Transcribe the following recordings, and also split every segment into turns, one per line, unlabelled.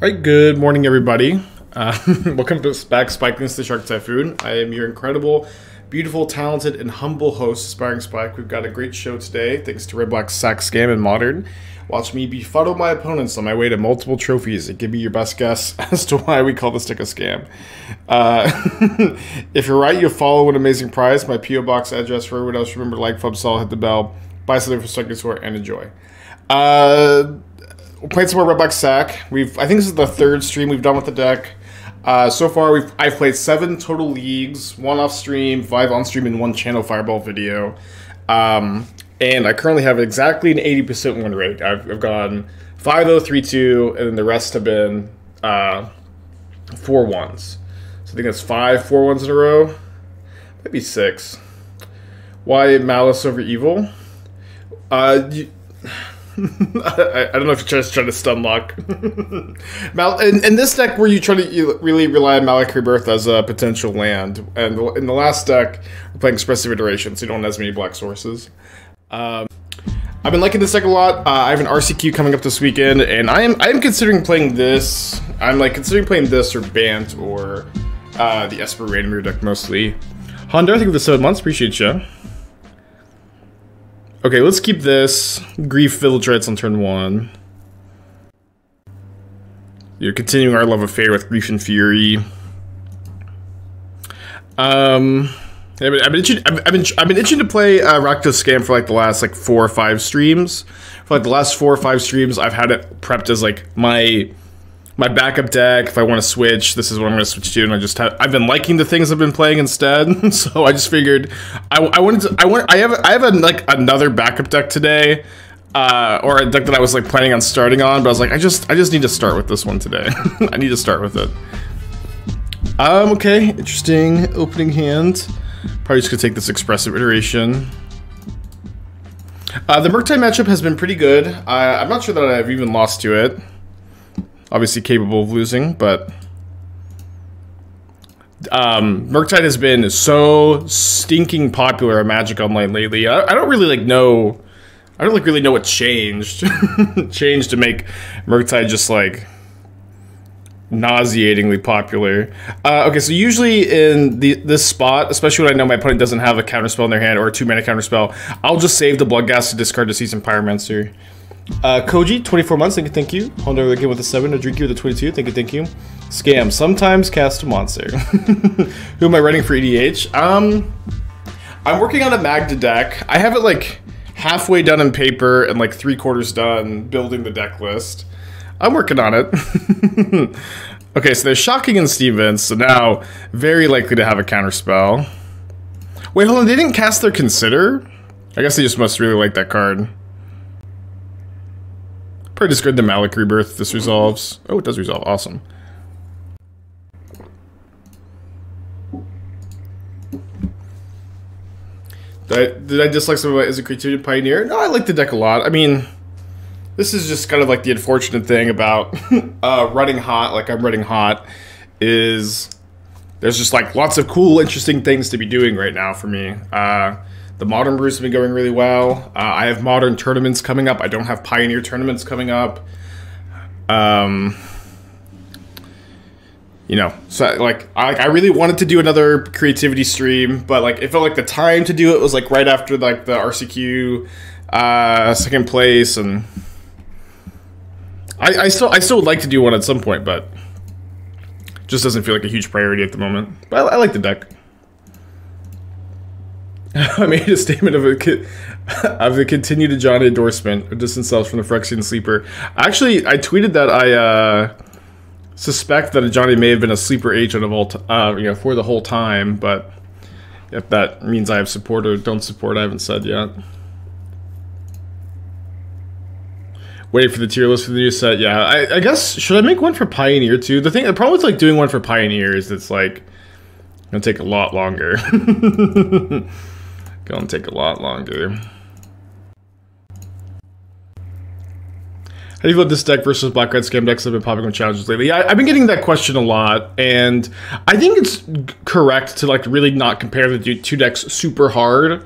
Alright, good morning everybody. Welcome back Spiking the Shark Typhoon. I am your incredible, beautiful, talented, and humble host, Aspiring Spike. We've got a great show today, thanks to Red Black Sack Scam and Modern. Watch me befuddle my opponents on my way to multiple trophies and give me your best guess as to why we call this deck a scam. If you're right, you'll follow an amazing prize. My P.O. Box address for everyone else. Remember to like, pub, hit the bell, buy something for Sokenzan, and enjoy. We're playing some more Red Black Sack. I think this is the third stream we've done with the deck. So far, I've played 7 total leagues, 1 off stream, 5 on stream, and 1 channel Fireball video. And I currently have exactly an 80% win rate. I've gone 5-0, 3-2, and then the rest have been 4-1s. So I think that's 5 4-1s in a row. Maybe 6. Why Malice over Evil? I don't know if you're just trying to stun lock. In this deck, where you really rely on Malakir Rebirth as a potential land, and in the last deck, we're playing Expressive Iteration, so you don't have as many black sources. I've been liking this deck a lot. I have an RCQ coming up this weekend, and I am considering playing this. I'm considering playing this or Bant or the Esper Rainmere deck mostly. Honda, thank you for the 7 months. Appreciate you. Okay, let's keep this. Grief Village Rites on turn 1. You're continuing our love affair with Grief and Fury. I've been itching to play Rakdos Scam for the last 4 or 5 streams. For the last 4 or 5 streams, I've had it prepped as my backup deck. If I want to switch, this is what I'm going to switch to, and I've been liking the things I've been playing instead. So I just figured I have another backup deck today, or a deck that I was planning on starting on, but I was like, I just need to start with this one today. I need to start with it. Okay, interesting opening hand. Probably just gonna take this Expressive Iteration. The Murktide matchup has been pretty good. I'm not sure that I've even lost to it. Obviously capable of losing, but Murktide has been so stinking popular on Magic Online lately. I don't really know. I don't really know what changed. Changed to make Murktide just nauseatingly popular. Okay, so usually in this spot, especially when I know my opponent doesn't have a counterspell in their hand or a 2-mana counterspell, I'll just save the Bloodghast to discard the Seasoned Pyromancer. Koji, 24 months, thank you. Honda again with a 7, a Drinky with a 22, thank you. Scam, sometimes cast a monster. Who am I running for EDH? I'm working on a Magda deck. I have it halfway done in paper and 3/4 done building the deck list. I'm working on it. Okay, so they're shocking in Steam Vents, so now very likely to have a counterspell. Wait, hold on, they didn't cast their Consider? I guess they just must really like that card. Probably discard the Malakir Rebirth if this resolves. Oh, it does resolve. Awesome. Did I dislike some of it as a Creativity Pioneer? No, I like the deck a lot. I mean, this is just kind of the unfortunate thing about running hot, I'm running hot, is there's just lots of cool, interesting things to be doing right now for me. The Modern Brews have been going really well. I have Modern tournaments coming up. I don't have Pioneer tournaments coming up. You know, so I really wanted to do another creativity stream, but it felt the time to do it was right after the RCQ second place, and I still would like to do one at some point, but just doesn't feel like a huge priority at the moment. But I like the deck. I made a statement of the continued Johnny endorsement of distance selves from the Phyrexian Sleeper. Actually, I tweeted that I suspect that Johnny may have been a sleeper agent of all for the whole time, but if that means I have support or don't support, I haven't said yet. Wait for the tier list for the new set. Yeah, I guess, should I make one for Pioneer too? The problem with doing one for Pioneer is it's gonna take a lot longer. Gonna take a lot longer. How do you feel about this deck versus Black Red Scam decks that have been popping on challenges lately? Yeah, I've been getting that question a lot, and I think it's correct to really not compare the two decks super hard.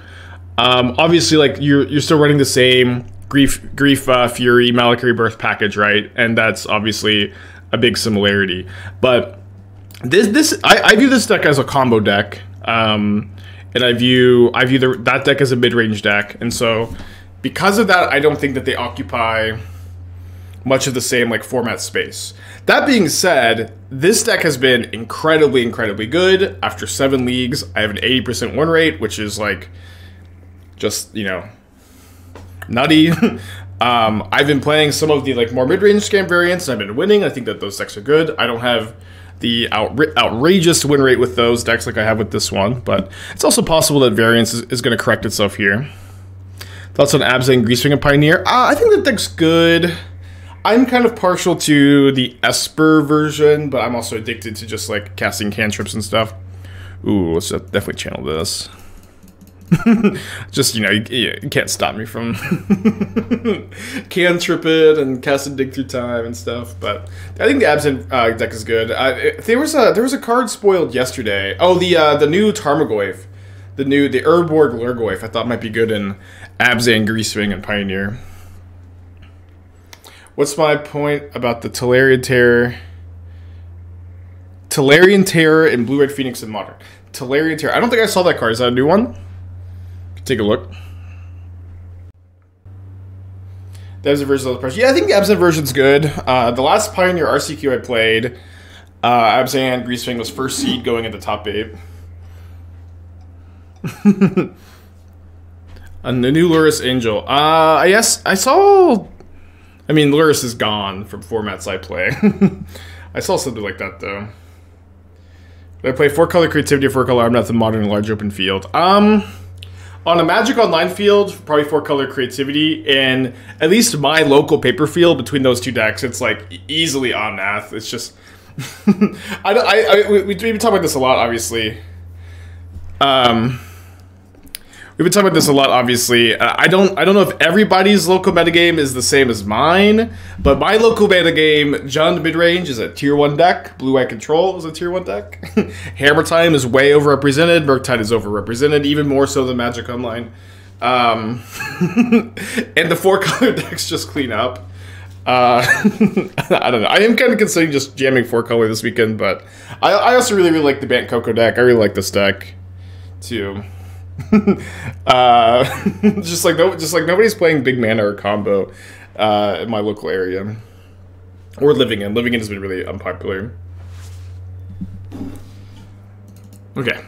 Obviously, you're still running the same Grief Fury Malakir Rebirth package, right? And that's obviously a big similarity. But I view this deck as a combo deck, and I view that deck as a mid-range deck, and so because of that, I don't think that they occupy much of the same like format space. That being said, this deck has been incredibly good. After 7 leagues, I have an 80% win rate, which is like just, you know, nutty. I've been playing some of the like more mid-range scam variants, and I've been winning. I think that those decks are good. I don't have the outrageous win rate with those decks like I have with this one, but it's also possible that variance is going to correct itself here. Thoughts on Abzan, Greasewing, and Pioneer? I think that deck's good. I'm kind of partial to the Esper version, but I'm also addicted to just like casting cantrips and stuff. Ooh, let's definitely channel this. Just, you know, you can't stop me from cantrip it and cast a dig through time and stuff. But I think the Absent deck is good. There was a card spoiled yesterday. Oh, the new Tarmogoyf, the Urborg Lurgoyf. I thought might be good in Abzan, Greasewing, and Pioneer. What's my point about the Tolarian Terror? Tolarian Terror and Blue Red Phoenix in Modern. Tolarian Terror. I don't think I saw that card. Is that a new one? Take a look. The Absent version of the pressure. Yeah, I think the Absent version's good. The last Pioneer RCQ I played, Abzan Greasewing was first seed going into top 8. And the new Luris Angel. Yes, I saw. I mean, Luris is gone from formats I play. I saw something like that, though. I play 4-color Creativity, 4-color Armnath, and Modern, Large Open Field. On a Magic Online field, probably 4-color Creativity, and at least my local paper field between those two decks, it's like easily Omnath. It's just... we've been talking about this a lot, obviously. We've been talking about this a lot, obviously. I don't know if everybody's local metagame is the same as mine, but my local metagame, Jund Midrange is a tier 1 deck. Blue-Eye Control is a tier 1 deck. Hammer Time is way overrepresented. Murktide is overrepresented, even more so than Magic Online. And the 4-color decks just clean up. I don't know. I am kind of considering just jamming 4-color this weekend, but I also really like the Bant Coco deck. I really like this deck, too. just like nobody's playing big mana or combo in my local area or living in has been really unpopular. Okay,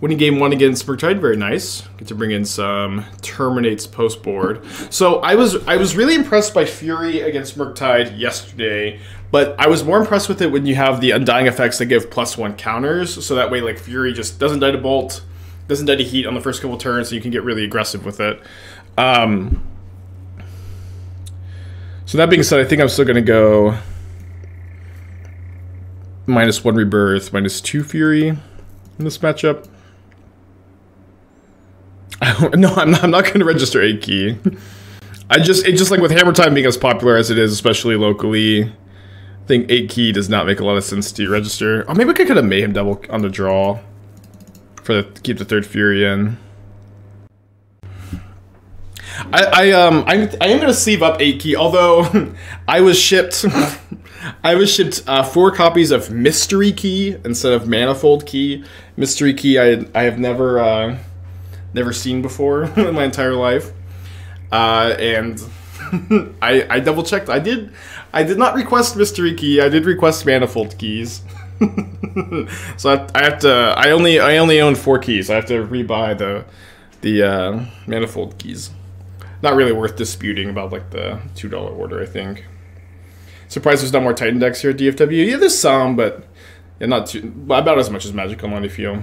winning game 1 against Murktide, very nice. Get to bring in some Terminates post board. So I was really impressed by Fury against Murktide yesterday, but I was more impressed with it when you have the Undying effects that give +1 counters, so that way like Fury just doesn't die to Bolt, doesn't die to Heat on the first couple turns, so you can get really aggressive with it. So that being said, I think I'm still going to go -1 Rebirth, -2 Fury in this matchup. No, I'm not going to register 8 key. It's just like with Hammer Time being as popular as it is, especially locally, I think 8 key does not make a lot of sense to register. Oh, maybe I could get a Mayhem Devil on the draw to keep the 3rd Fury in. I am gonna sleeve up 8 key, although I was shipped 4 copies of Mystery Key instead of Manifold Key. Mystery Key I have never seen before in my entire life, and I double checked. I did not request Mystery Key. I did request Manifold Keys. So I only own 4 keys. I have to rebuy the Manifold Keys. Not really worth disputing about like the $2 order, I think. Surprised there's not more Titan decks here at DFW. Yeah, there's some, but yeah, not too, about as much as Magic Online, I feel.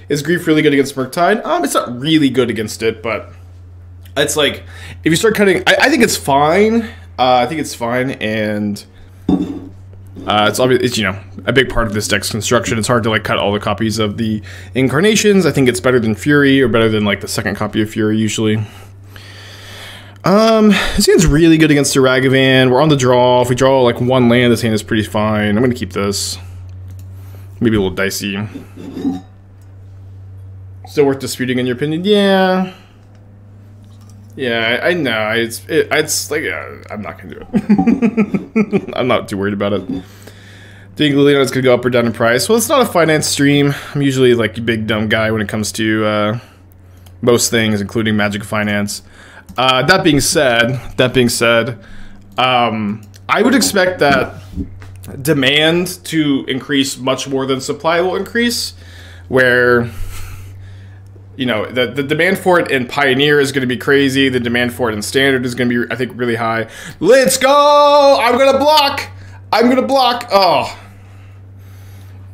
Is Grief really good against Murktide? It's not really good against it, but it's like if you start cutting, I think it's fine. I think it's fine, and it's obvious. It's, you know, a big part of this deck's construction. It's hard to like cut all the copies of the Incarnations. I think it's better than Fury, or better than like the 2nd copy of Fury usually. This hand's really good against the Ragavan. We're on the draw. If we draw like 1 land, this hand is pretty fine. I'm gonna keep this. Maybe a little dicey. Still worth disputing in your opinion? Yeah. Yeah, I know. It's like, I'm not gonna do it. I'm not too worried about it. Do you think Liliana's gonna go up or down in price? Well, it's not a finance stream. I'm usually like a big dumb guy when it comes to most things, including Magic Finance. That being said, I would expect that demand to increase much more than supply will increase, where, you know, the demand for it in Pioneer is going to be crazy. The demand for it in Standard is going to be, I think, really high. Let's go! I'm going to block! Oh.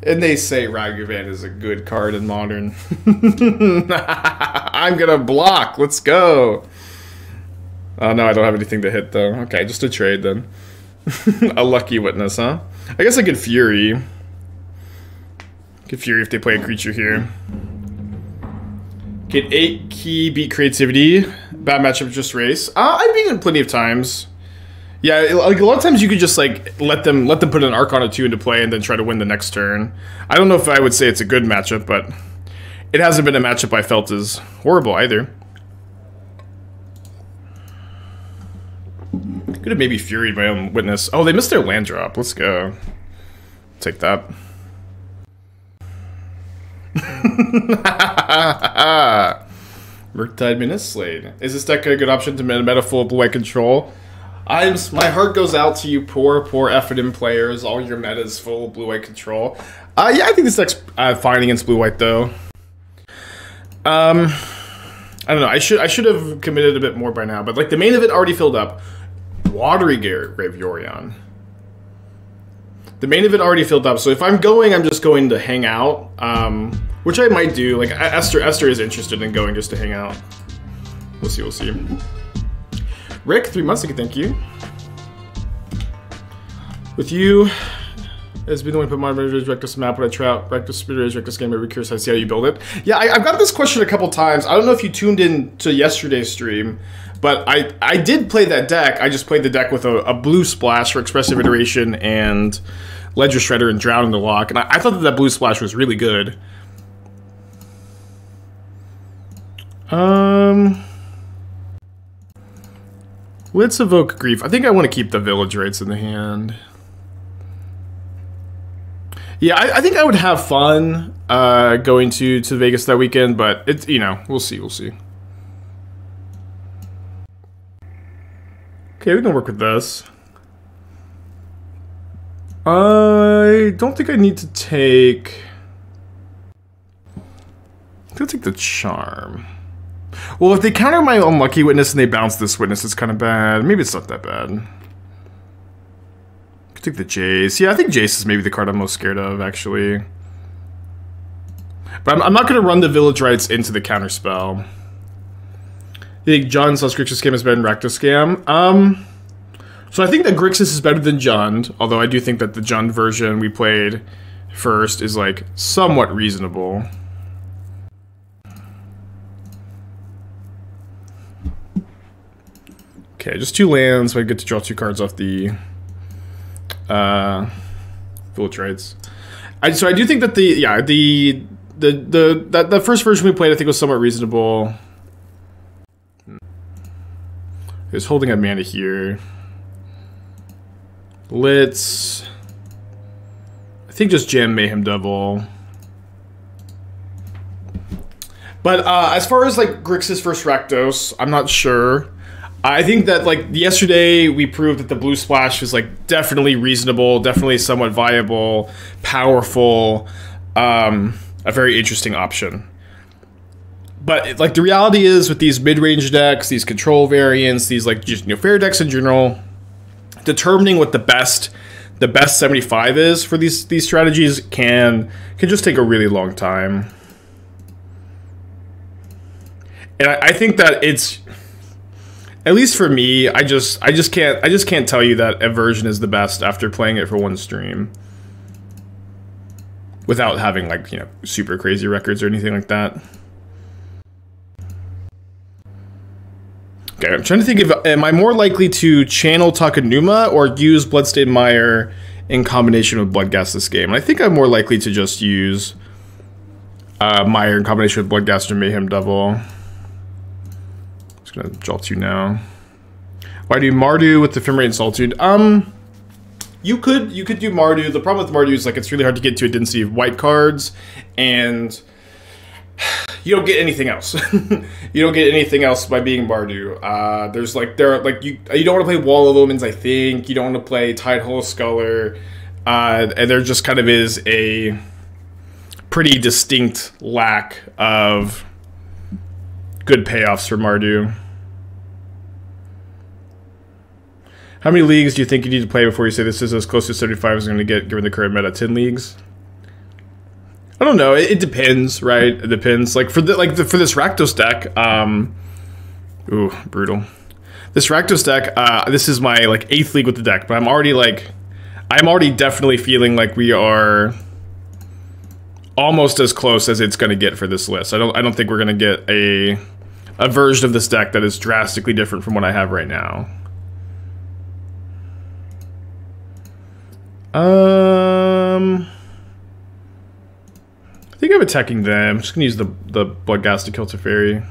And they say Ragavan is a good card in Modern. I'm going to block. Let's go. Oh, no, I don't have anything to hit, though. Okay, just a trade, then. A lucky witness, huh? I guess I could Fury. Could Fury if they play a creature here. Get 8 key, beat creativity. Bad matchup, just race. I've beaten it plenty of times. Yeah, like a lot of times you could just like let them put an Arcana 2 into play and then try to win the next turn. I don't know if I would say it's a good matchup, but it hasn't been a matchup I felt is horrible either. Could have maybe Furied my own witness. Oh, they missed their land drop. Let's go. Take that. Murktide Minislade. Is this deck a good option to meta full blue-white control? My heart goes out to you poor Effingham players. All your metas full blue-white control. Yeah, I think this deck's fine against blue-white though. I don't know. I should have committed a bit more by now, but like the main event already filled up. Watery Grave Yorion. The main event already filled up, so if I'm going, I'm just going to hang out, which I might do. Like Esther is interested in going just to hang out. We'll see. Rick, 3 months ago, thank you. With you, has been the one to put my Rakdos map when I try out Rakdos Rakdos game. I'd be curious to see how you build it. Yeah, I've got this question a couple times. I don't know if you tuned in to yesterday's stream, but I did play that deck. I just played the deck with a blue splash for Expressive Iteration and Ledger Shredder and Drown in the Lock, and I thought that blue splash was really good. Let's evoke Grief. I think I want to keep the Village Rites in the hand. Yeah, I think I would have fun going to Vegas that weekend, but it's, you know, we'll see. Okay, we can work with this. I don't think I need to take... I'm gonna take the Charm. Well, if they counter my Unlucky Witness and they bounce this Witness, it's kind of bad. Maybe it's not that bad. Could take the Jace. Yeah, I think Jace is maybe the card I'm most scared of, actually. But I'm not going to run the Village Rites into the counterspell. You think Jund's Grixis Scam is better than Rakdos Scam? So I think that Grixis is better than Jund, although I do think that the Jund version we played first is, like, somewhat reasonable. Okay, just 2 lands, so I get to draw 2 cards off the Village Rites. So I do think that the first version we played, I think, was somewhat reasonable. It was holding up mana here. Let's, I think, just jam Mayhem Devil. But as far as like Grixis versus Rakdos, I'm not sure. I think that, like, yesterday we proved that the blue splash is, like, definitely reasonable, definitely somewhat viable, powerful, a very interesting option. But, like, the reality is with these mid-range decks, these control variants, these, like, just, you know, fair decks in general, determining what the best 75 is for these strategies can just take a really long time. And I think that it's... At least for me, I just can't tell you that a version is the best after playing it for one stream, without having, like, you know, super crazy records or anything like that. Okay, I'm trying to think of, am I more likely to channel Takenuma or use Bloodstained Mire in combination with Bloodghast this game? And I think I'm more likely to just use Mire in combination with Bloodghast or Mayhem Devil. gonna draw 2 now. Why do Mardu with Ephemerate and Solitude? You could do Mardu. The problem with Mardu is like it's really hard to get to a density of white cards, and you don't get anything else. You don't get anything else by being Mardu. You don't want to play Wall of Omens. I think you don't want to play Tidehull Sculler, and there just kind of is a pretty distinct lack of good payoffs for Mardu. How many leagues do you think you need to play before you say this is as close to 75 as I'm going to get, given the current meta? 10 leagues? I don't know. It depends, right? It depends. Like for this Rakdos deck, ooh, brutal. This Rakdos deck, this is my like 8th league with the deck, but I'm already definitely feeling like we are almost as close as it's going to get for this list. I don't think we're going to get a version of this deck that is drastically different from what I have right now. I think I'm attacking them. I'm just gonna use the Bloodghast to kill Teferi.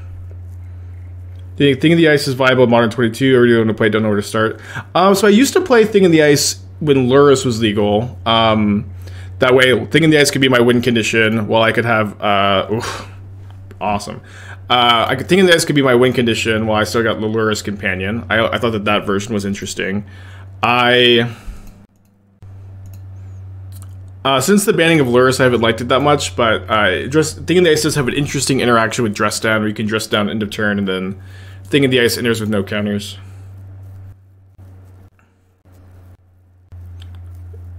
The Thing in the Ice is viable in Modern 22, or do you want to play? Don't know where to start. So I used to play Thing in the Ice when Lurrus was legal. That way, Thing in the Ice could be my win condition, while I could have awesome. Thing in the Ice could be my win condition while I still got the Lurrus Companion. I thought that version was interesting. Since the banning of Lurrus, I haven't liked it that much, but Thing in the Ice does have an interesting interaction with Dress Down, where you can Dress Down end of turn, and then Thing in the Ice enters with no counters.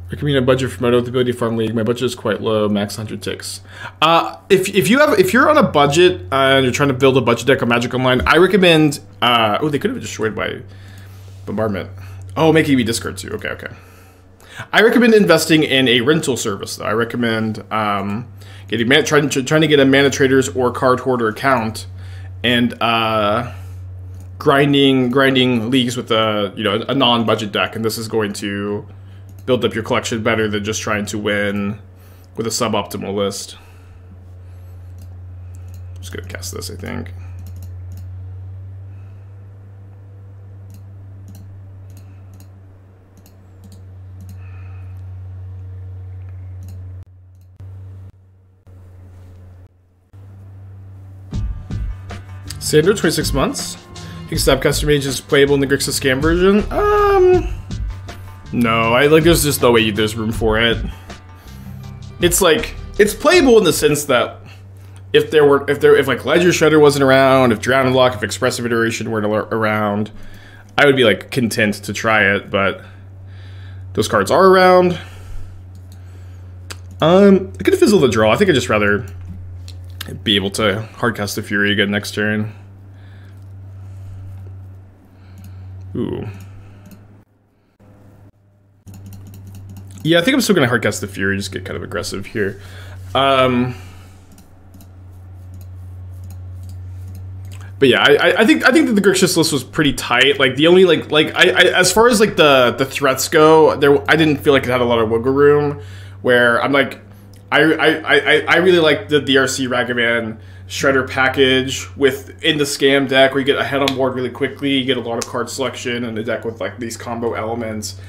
Recommend a budget for Moto with the ability to farm league. My budget is quite low, max 100 ticks. If you're on a budget and you're trying to build a budget deck on Magic Online, I recommend. Oh, they could have destroyed by Bombardment. Oh, making me discard too. Okay. I recommend investing in a rental service, though. I recommend trying to get a Mana Traders or Card Hoarder account and grinding leagues with a non-budget deck, and this is going to build up your collection better than just trying to win with a suboptimal list. I'm just gonna cast this, I think. Standard 26 months. You can stop custom mage is playable in the Grixis Scam version. No, there's just no way there's room for it. It's like it's playable in the sense that if like Ledger Shredder wasn't around, if Drown and Lock, if Expressive Iteration weren't around, I would be like content to try it. But those cards are around. I could fizzle the draw. I think I'd just rather be able to hardcast the Fury again next turn. Ooh. Yeah, I think I'm still gonna hardcast the Fury, just get kind of aggressive here. But yeah, I think that the Grixis list was pretty tight. Like the only as far as like the threats go, I didn't feel like it had a lot of wiggle room. Where I'm like, I really like the DRC Ragavan Shredder package in the Scam deck, where you get ahead on board really quickly, you get a lot of card selection, and a deck with like these combo elements,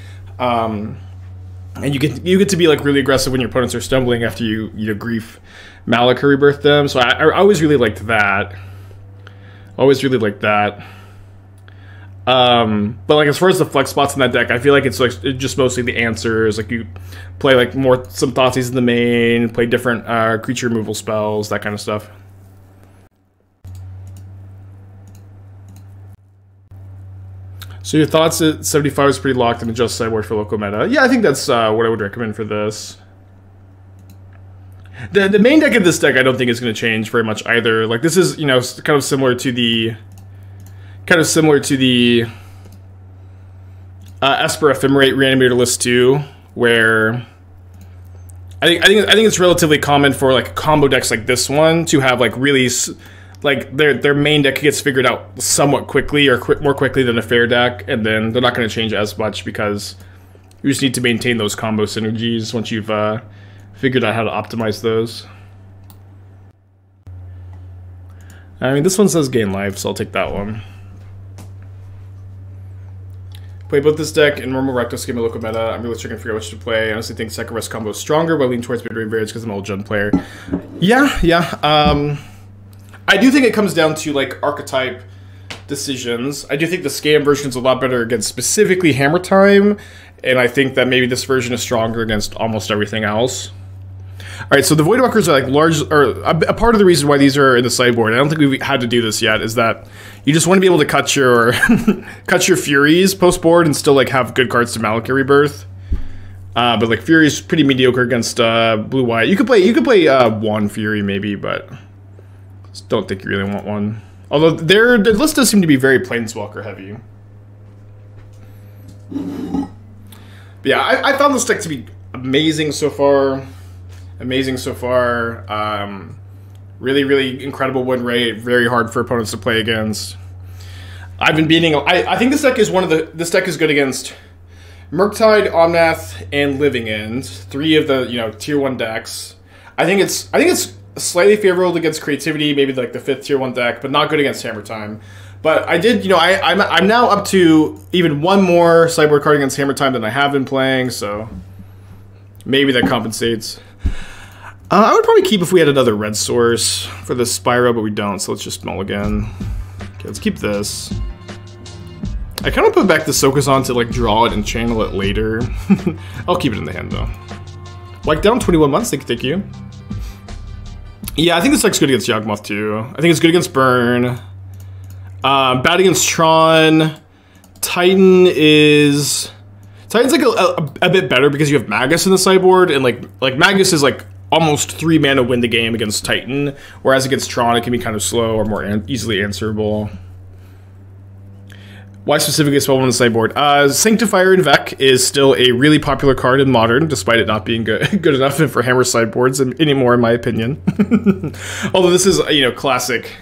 and you get to be like really aggressive when your opponents are stumbling after you grief Malakir Rebirth them. So I always really liked that. Always really liked that. But like as far as the flex spots in that deck, I feel like it's like just mostly the answers. Like you play like some Thoughtseize in the main, play different creature removal spells, that kind of stuff. So your thoughts at 75 is pretty locked and adjust sideboard for local meta? Yeah, I think that's what I would recommend for this. The main deck of this deck I don't think is going to change very much either. Like this is, kind of similar to the Esper Ephemerate Reanimator list too, where I think it's relatively common for like combo decks like this one to have like really like their main deck gets figured out somewhat quickly or more quickly than a fair deck, and then they're not going to change as much because you just need to maintain those combo synergies once you've figured out how to optimize those. I mean, this one says gain life, so I'll take that one. Play both this deck and normal Rakdos give me a local meta. I'm really trying to figure out which to play. I honestly think second rest combo is stronger, but I lean towards mid-range variants because I'm an old gen player. Yeah. I do think it comes down to like archetype decisions. I do think the scam version is a lot better against specifically Hammer Time, and I think that maybe this version is stronger against almost everything else. Alright, so the Voidwalkers are like large, or a part of the reason why these are in the sideboard, I don't think we've had to do this yet, is that you just want to be able to cut your cut your Furies post-board and still like have good cards to Malakir Rebirth. But like Fury's pretty mediocre against blue-white. You could play one Fury maybe, but just don't think you really want one. Although their list does seem to be very Planeswalker heavy. But yeah, I found this deck to be amazing so far. Really, really incredible win rate. Very hard for opponents to play against. I've been beating. I think this deck is this deck is good against Murktide, Omnath, and Living End. 3 of the tier 1 decks. I think it's slightly favorable against Creativity, maybe like the 5th tier 1 deck, but not good against Hammer Time. But I did, I'm now up to even one more sideboard card against Hammer Time than I have been playing, so maybe that compensates. I would probably keep if we had another red source for the Spyro, but we don't, so let's just mulligan. Okay, let's keep this. I kind of put back the Sokenzan to like draw it and channel it later. I'll keep it in the hand though. Like down 21 months, thank you. Yeah, I think this deck's good against Yawgmoth too. I think it's good against Burn. Bad against Tron. Titan's like a bit better because you have Magus in the sideboard, and like Magus is like almost 3 mana win the game against Titan, whereas against Tron it can be kind of slow or more easily answerable. Why specifically Spellbomb on the sideboard? Sanctifier in Vec is still a really popular card in Modern, despite it not being good enough for Hammer sideboards anymore, in my opinion. Although this is classic.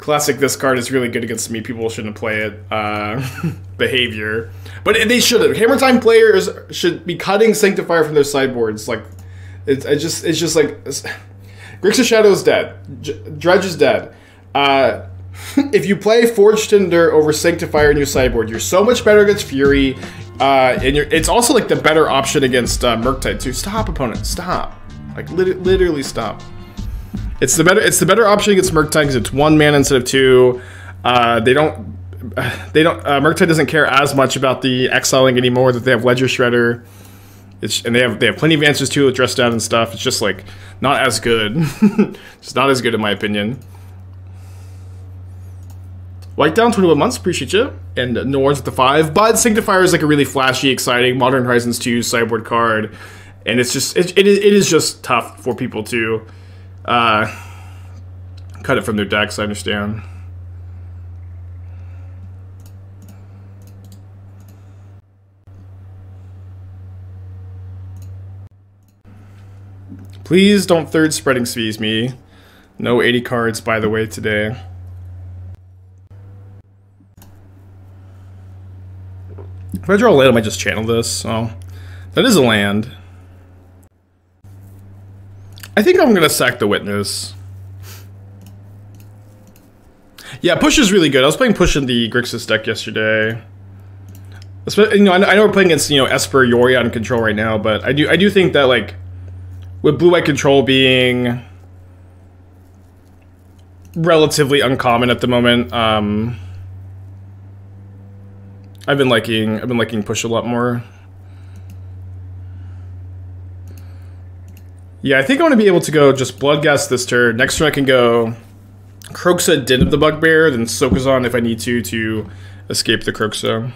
This card is really good against me. People shouldn't play it. Behavior, but they shouldn't. Hammer Time players should be cutting Sanctifier from their sideboards. Like, it's just like Grixis Shadow is dead. Dredge is dead. If you play Forged Tinder over Sanctifier in your sideboard, you're so much better against Fury, and it's also like the better option against Murktide too. Stop, opponent, stop! Like literally stop. It's the better option against Murktide because it's 1 mana instead of 2. Murktide doesn't care as much about the exiling anymore that they have Ledger Shredder. And they have plenty of answers too with Dress Down and stuff. It's just like not as good. It's not as good in my opinion. White down 21 months, appreciate you. And Noir's at the 5. But Sanctifier is like a really flashy, exciting Modern Horizons 2 sideboard card. And it's just it is just tough for people to cut it from their decks, I understand. Please don't third spreading squeeze me. No 80 cards, by the way, today. If I draw a land, I might just channel this. Oh, that is a land. I think I'm gonna sack the Witness. Yeah, Push is really good. I was playing Push in the Grixis deck yesterday. I know we're playing against Esper, Yorion control right now, but I do think that like with blue-white control being relatively uncommon at the moment, I've been liking Push a lot more. Yeah, I think I want to be able to go just Bloodghast this turn. Next turn I can go Kroxa, Den of the Bugbear, then Sokenzan if I need to escape the Kroxa.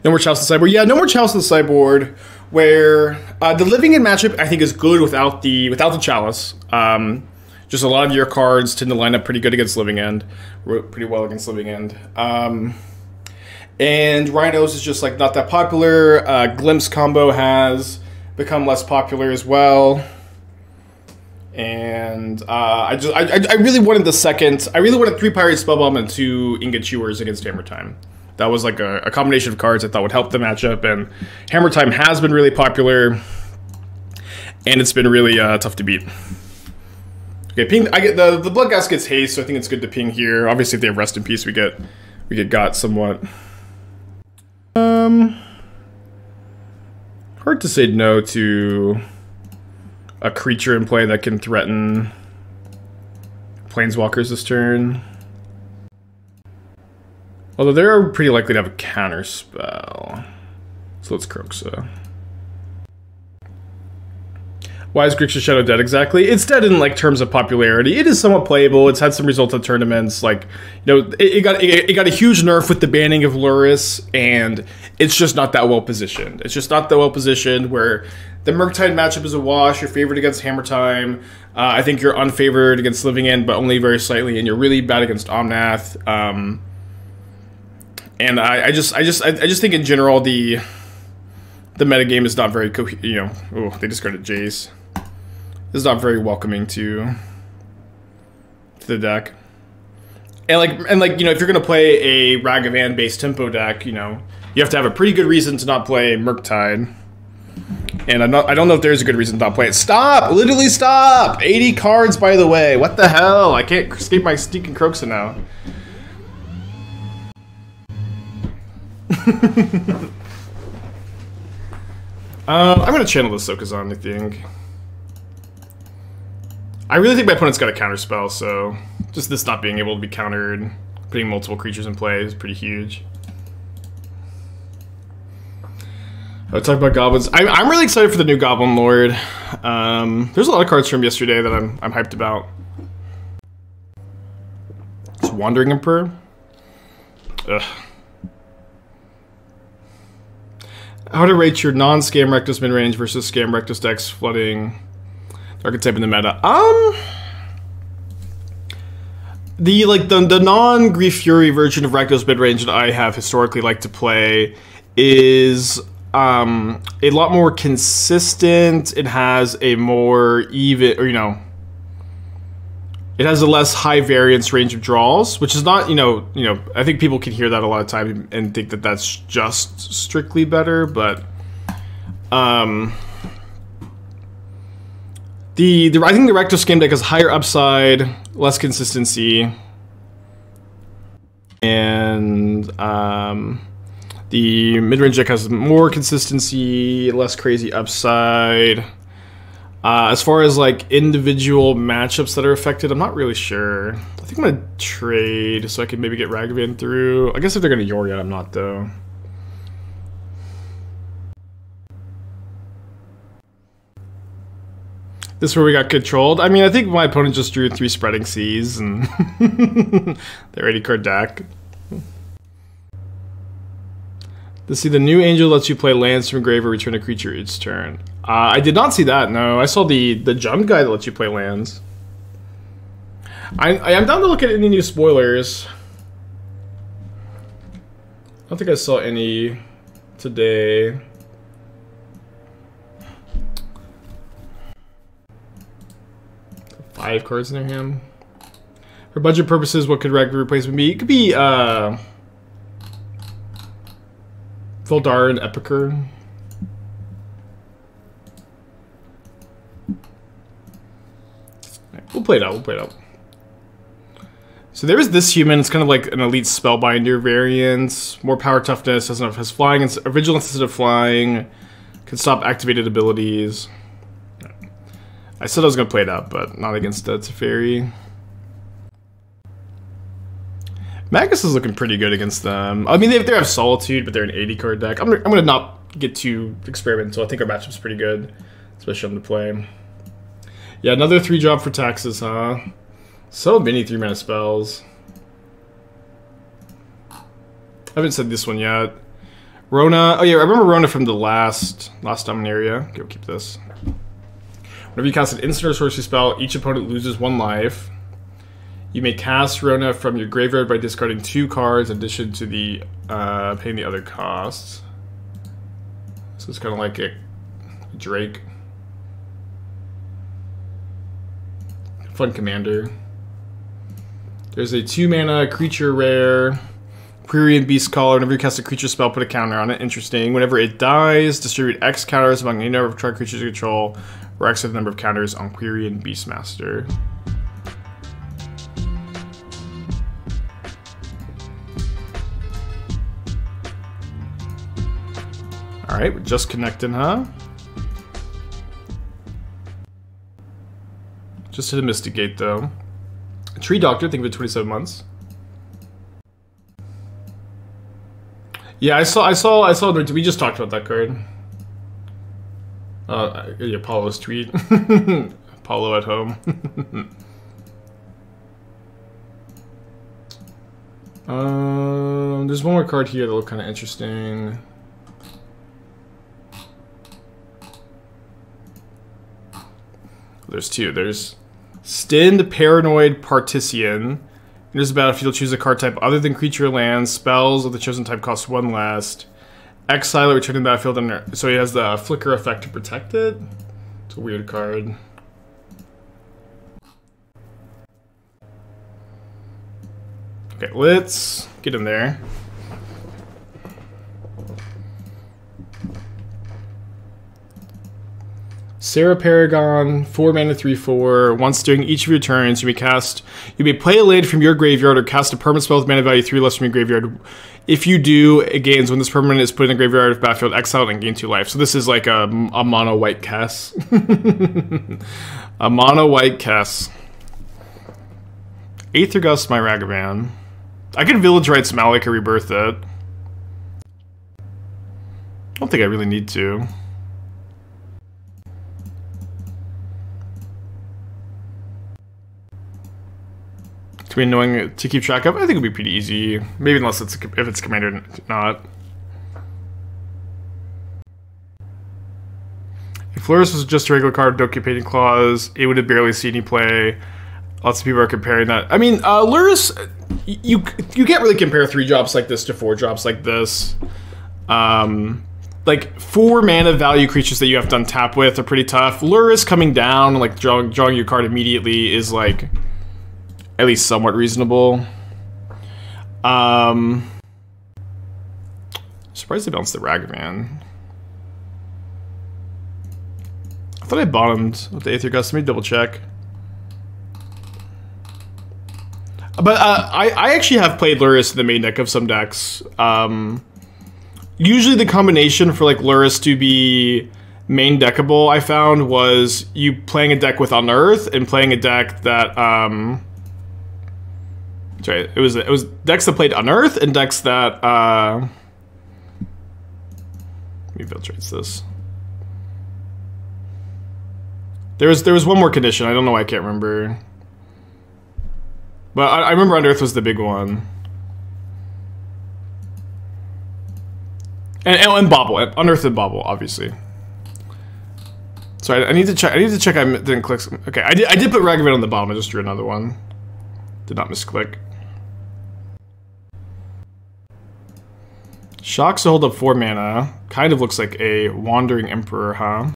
No more Chalice on the sideboard. Yeah, no more Chalice on the sideboard. Where the Living End matchup I think is good without the Chalice. Just a lot of your cards tend to line up pretty good against Living End, pretty well against Living End. And Rhinos is just like not that popular. Glimpse combo has become less popular as well. And I really wanted I really wanted 3 Pyrite Spellbomb and 2 Ingot Chewers against Hammer Time. That was like a combination of cards I thought would help the matchup, and Hammer Time has been really popular, and it's been really tough to beat. Okay, ping. I get the Bloodghast gets haste, so I think it's good to ping here. Obviously, if they have Rest in Peace, we get got somewhat. Hard to say no to a creature in play that can threaten planeswalkers this turn. Although they're pretty likely to have a counter spell. So let's Kroxa. Why is Grixis Shadow dead exactly? It's dead in like terms of popularity. It is somewhat playable. It's had some results at tournaments. Like, you know, it got a huge nerf with the banning of Luris, and it's just not that well positioned. It's just not that well positioned where the Murktide matchup is a wash. You're favored against Hammer Time. I think you're unfavored against Living End, but only very slightly, and you're really bad against Omnath. And I just think in general the metagame is not very oh, they discarded Jace. This is not very welcoming to the deck. And like you know, if you're gonna play a Ragavan based tempo deck, you know, you have to have a pretty good reason to not play Murktide. And I don't know if there's a good reason to not play it. Stop! Literally stop! 80 cards, by the way. What the hell? I can't escape my sneaking Kroxa now. I'm gonna channel this Sokenzan, I think. I really think my opponent's got a counter spell, so just this not being able to be countered, putting multiple creatures in play is pretty huge. I'll talk about goblins. I'm really excited for the new Goblin Lord. There's a lot of cards from yesterday that I'm hyped about. It's Wandering Emperor. Ugh. How to rate your non-Scam Rakdos mid-range versus Scam Rakdos decks flooding the archetype in the meta? The non-Grief Fury version of Rakdos mid-range that I have historically liked to play is a lot more consistent. It has a more even, or you know, it has a less high variance range of draws, which is not, you know, I think people can hear that a lot of time and think that that's just strictly better, but I think the Rakdos game deck has higher upside, less consistency, and the mid-range deck has more consistency, less crazy upside. As far as like individual matchups that are affected, I'm not really sure. I think I'm gonna trade so I can maybe get Ragavan through. I guess if they're gonna Yor yet, I'm not though. This is where we got controlled. I mean, I think my opponent just drew 3 Spreading Seas and their 80 card deck. Let's see, the new angel lets you play lands from grave or return a creature each turn. I did not see that, no. I saw the Jump guide that lets you play lands. I am down to look at any new spoilers. I don't think I saw any today. Five cards in their hand. For budget purposes, what could regular replacement be? It could be, Voldar and Epicur. We'll play it out, So there is this human, it's kind of like an elite spellbinder variant. More power toughness, has flying, and vigilance instead of flying. Can stop activated abilities. I said I was going to play it out, but not against Teferi. Magus is looking pretty good against them. I mean, they have Solitude, but they're an 80 card deck. I'm gonna not get too experimental. I think our matchup's pretty good, especially on the play. Yeah, another 3-drop for taxes, huh? So many 3-mana spells. I haven't said this one yet. Rona. Oh yeah, I remember Rona from the last Dominaria. Go keep this. Whenever you cast an instant or sorcery spell, each opponent loses 1 life. You may cast Rona from your graveyard by discarding 2 cards in addition to the paying the other costs. So it's kind of like a Drake. Fun commander. There's a 2-mana creature rare. Quirion Beastcaller. Whenever you cast a creature spell, put a counter on it. Interesting. Whenever it dies, distribute X counters among any number of target creatures you control, or X the number of counters on Quirion Beastmaster. Alright, we're just connecting, huh? Just hit a Mystic Gate, though. Tree Doctor, think of it 27 months. Yeah, I saw. We just talked about that card. Yeah, Apollo's tweet. Apollo at home. There's one more card here that look kind of interesting. There's two. There's Stinned Paranoid Partisan. Enters the battlefield, choose a card type other than creature or land. Spells of the chosen type cost 1 less. Exile it, return to the battlefield, and so he has the flicker effect to protect it. It's a weird card. Okay, let's get in there. Sarah Paragon, 4 mana, 3/4. Once during each of your turns, you may play a land from your graveyard or cast a permanent spell with mana value 3 less from your graveyard. If you do, it gains when this permanent is put in the graveyard of battlefield, exile and gain 2 life. So this is like a mono white cast. A mono white cast. Aether Gust my Ragavan. I could Village Rites Malakir Rebirth it. I don't think I really need to. To be annoying to keep track of, I think it'll be pretty easy. Maybe unless it's if it's commander or not. If Lurrus was just a regular card with no competing clause, it would have barely seen any play. Lots of people are comparing that. I mean, Lurrus, you can't really compare 3 drops like this to 4 drops like this. Like 4 mana value creatures that you have to untap with are pretty tough. Lurrus coming down, like drawing your card immediately is like at least somewhat reasonable. Surprised they bounced the Ragavan. I thought I bottomed with the Aether Gust. Let me double check. But I actually have played Lurrus in the main deck of some decks. Usually the combination for like Lurrus to be main deckable, I found, was you playing a deck with Unearth and playing a deck that sorry, it was decks that played Unearth and decks that let me filtrate this. There was one more condition. I don't know why I can't remember. But I remember Unearth was the big one. And Bobble. Unearth and Bobble, obviously. Sorry, I need to check. I didn't click. Okay, I did put Ragavan on the bottom. I just drew another one. Did not misclick. Shocks to hold up 4 mana. Kind of looks like a Wandering Emperor, huh?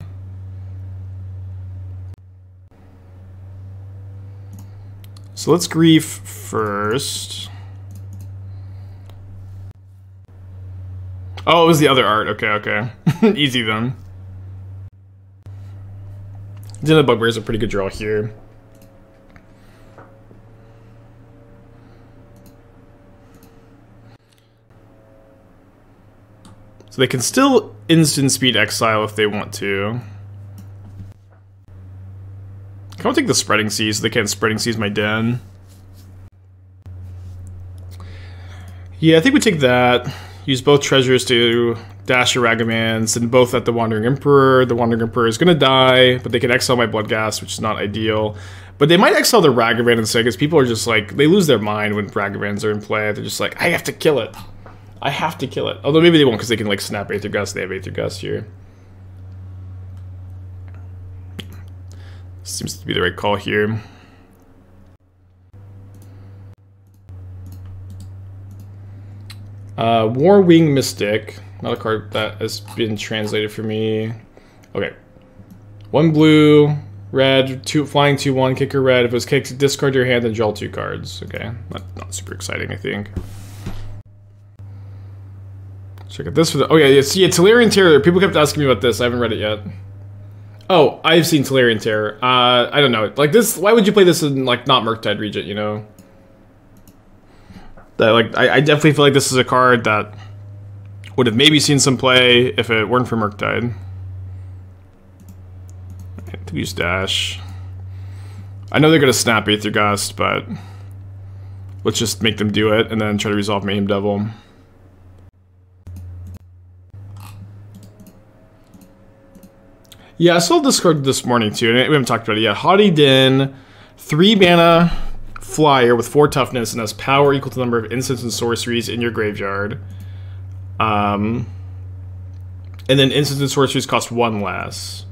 So let's grief first. Oh, it was the other art. Okay. Easy then. Then the Bugbear is a pretty good draw here. So they can still instant speed exile if they want to. I want to take the Spreading Seas so they can't Spreading Seas my den. Yeah, I think we take that. Use both treasures to dash your Ragavan, send both at the Wandering Emperor. The Wandering Emperor is going to die, but they can exile my Bloodghast, which is not ideal. But they might exile the Ragavan instead, because people are just like, they lose their mind when Ragavans are in play. They're just like, I have to kill it. I have to kill it. Although maybe they won't, because they can like snap Aether Gust. They have Aether Gust here. Seems to be the right call here. Warwing Mystic. Another card that has been translated for me. Okay. 1 blue, red, 2 flying 2/1, kicker red. If it was kicked, discard your hand and draw 2 cards. Okay. Not super exciting, I think. Check out this for the. Oh yeah, see, Tolarian Terror. People kept asking me about this. I haven't read it yet. Oh, I've seen Tolarian Terror. I don't know. Like this, why would you play this in like not Murktide Regent, you know? That like I definitely feel like this is a card that Would have maybe seen some play if it weren't for Murktide. Use dash. I know they're going to snap Aether Gust, but let's just make them do it and then try to resolve Mayhem Devil. Yeah, I saw this card this morning too, and we haven't talked about it yet. Haughty Din, 3 mana flyer with 4 toughness and has power equal to the number of instants and sorceries in your graveyard. And then instants and sorceries cost 1 less.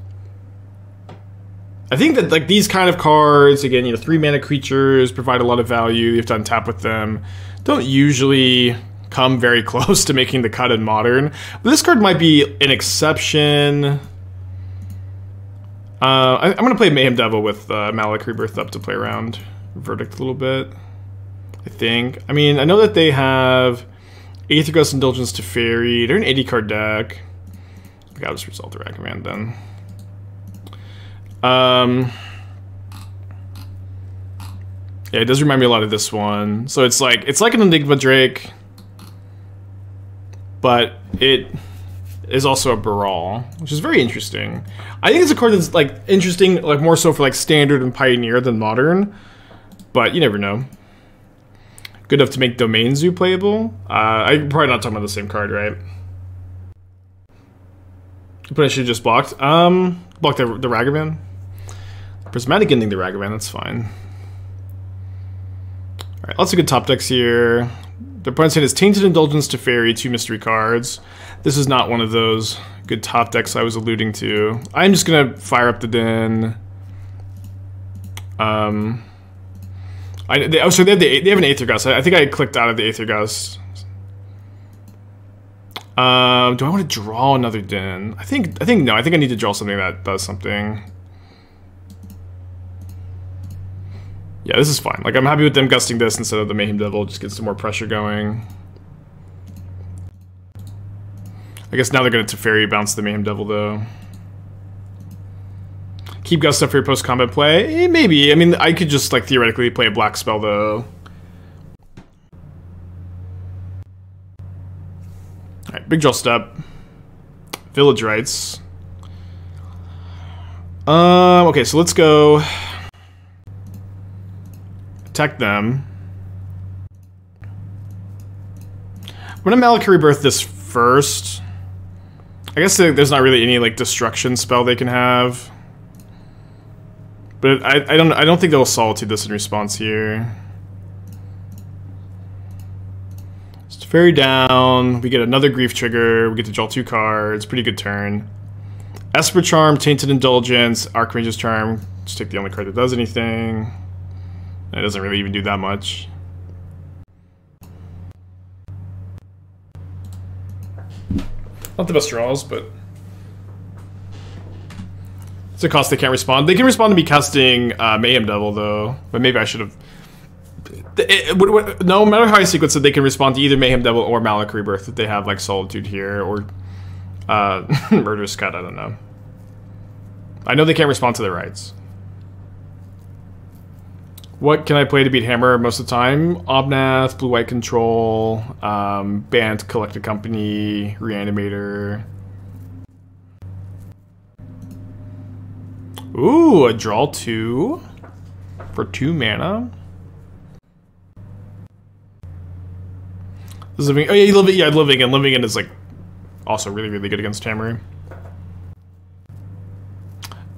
I think that like these kind of cards, again, 3 mana creatures provide a lot of value. You have to untap with them. Don't usually come very close to making the cut in Modern. But this card might be an exception. I'm going to play Mayhem Devil with Malakir Rebirth up to play around Verdict a little bit, I think. I mean, I know that they have Aether Gust, Indulgence to Fairy. They're an 80-card deck. Okay, I'll just resolve the Ragavan then. Yeah, it does remind me a lot of this one. So it's like an Enigma Drake, but it is also a Baral, which is very interesting. I think it's a card that's like interesting, like more so for like Standard and Pioneer than Modern, but you never know. Good enough to make Domain Zoo playable. I'm probably not talking about the same card, right? But I should have just blocked. Block the Ragavan. Prismatic Ending the Ragavan, that's fine. Alright, lots of good top decks here. The opponent's hand is Tainted Indulgence to Fairy, 2 mystery cards. This is not one of those good top decks I was alluding to. I'm just gonna fire up the Din. So they have an Aether Gust. I think I clicked out of the Aether Gust. Do I want to draw another Din? I think no. I think I need to draw something that does something. Yeah, this is fine. Like, I'm happy with them gusting this instead of the Mayhem Devil. Just get some more pressure going. I guess now they're going to Teferi bounce the Mayhem Devil, though. Keep gust up for your post-combat play? Maybe. I mean, I could just, like, theoretically play a black spell, though. Alright, big draw step. Village Rites. Okay, so let's go attack them. I'm gonna Malakir Rebirth this first. I guess there's not really any like destruction spell they can have, but I don't think they'll Solitude this in response here. Just Fairy down. We get another Grief trigger. We get to draw 2 cards. Pretty good turn. Esper Charm, Tainted Indulgence, Archmage's Charm. Just take the only card that does anything. It doesn't really even do that much. Not the best draws, but it's a cost they can't respond. They can respond to me casting Mayhem Devil, though. But maybe I should have. No matter how I sequence it, they can respond to either Mayhem Devil or Malakir Rebirth if they have like Solitude here or Murderous Cut. I don't know. I know they can't respond to their rights. What can I play to beat Hammer most of the time? Obnath, Blue-White Control, Bant, Collected Company, Reanimator. Ooh, a draw 2 for 2 mana. Living, oh yeah, Living In. Living In is like also really, really good against Hammer.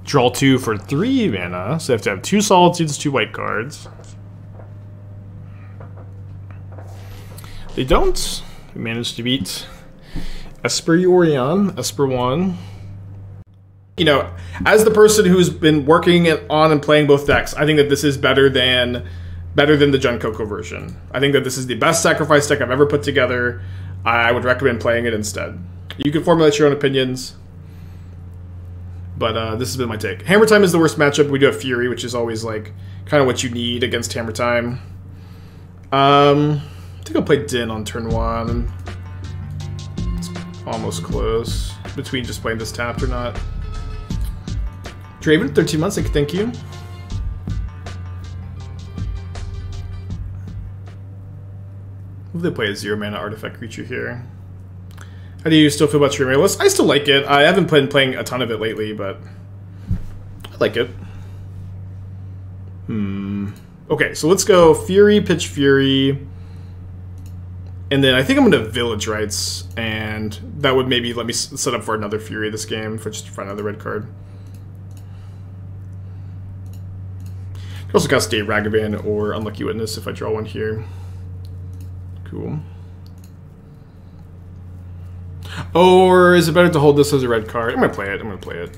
Draw 2 for 3 mana, so they have to have 2 Solitudes, 2 white cards. They don't. We managed to beat Esper Yorion, Esper 1. You know, as the person who's been working on and playing both decks, I think that this is better than the Jun Coco version. I think that this is the best sacrifice deck I've ever put together. I would recommend playing it instead. You can formulate your own opinions. But this has been my take. Hammer Time is the worst matchup. We do have Fury, which is always like kind of what you need against Hammer Time. I think I'll play Din on turn 1. It's almost close between just playing this tapped or not. Draven, 13 months. Thank you. Will they play a 0 mana artifact creature here? How do you still feel about your list? I still like it. I haven't been playing a ton of it lately, but I like it. Okay, so let's go Fury, Pitch Fury. And then I think I'm going to Village Rites, and that would maybe let me set up for another Fury this game, for just for another red card. I can also cast a Ragavan or Unlucky Witness if I draw one here. Cool. Or is it better to hold this as a red card? I'm going to play it. I'm going to play it.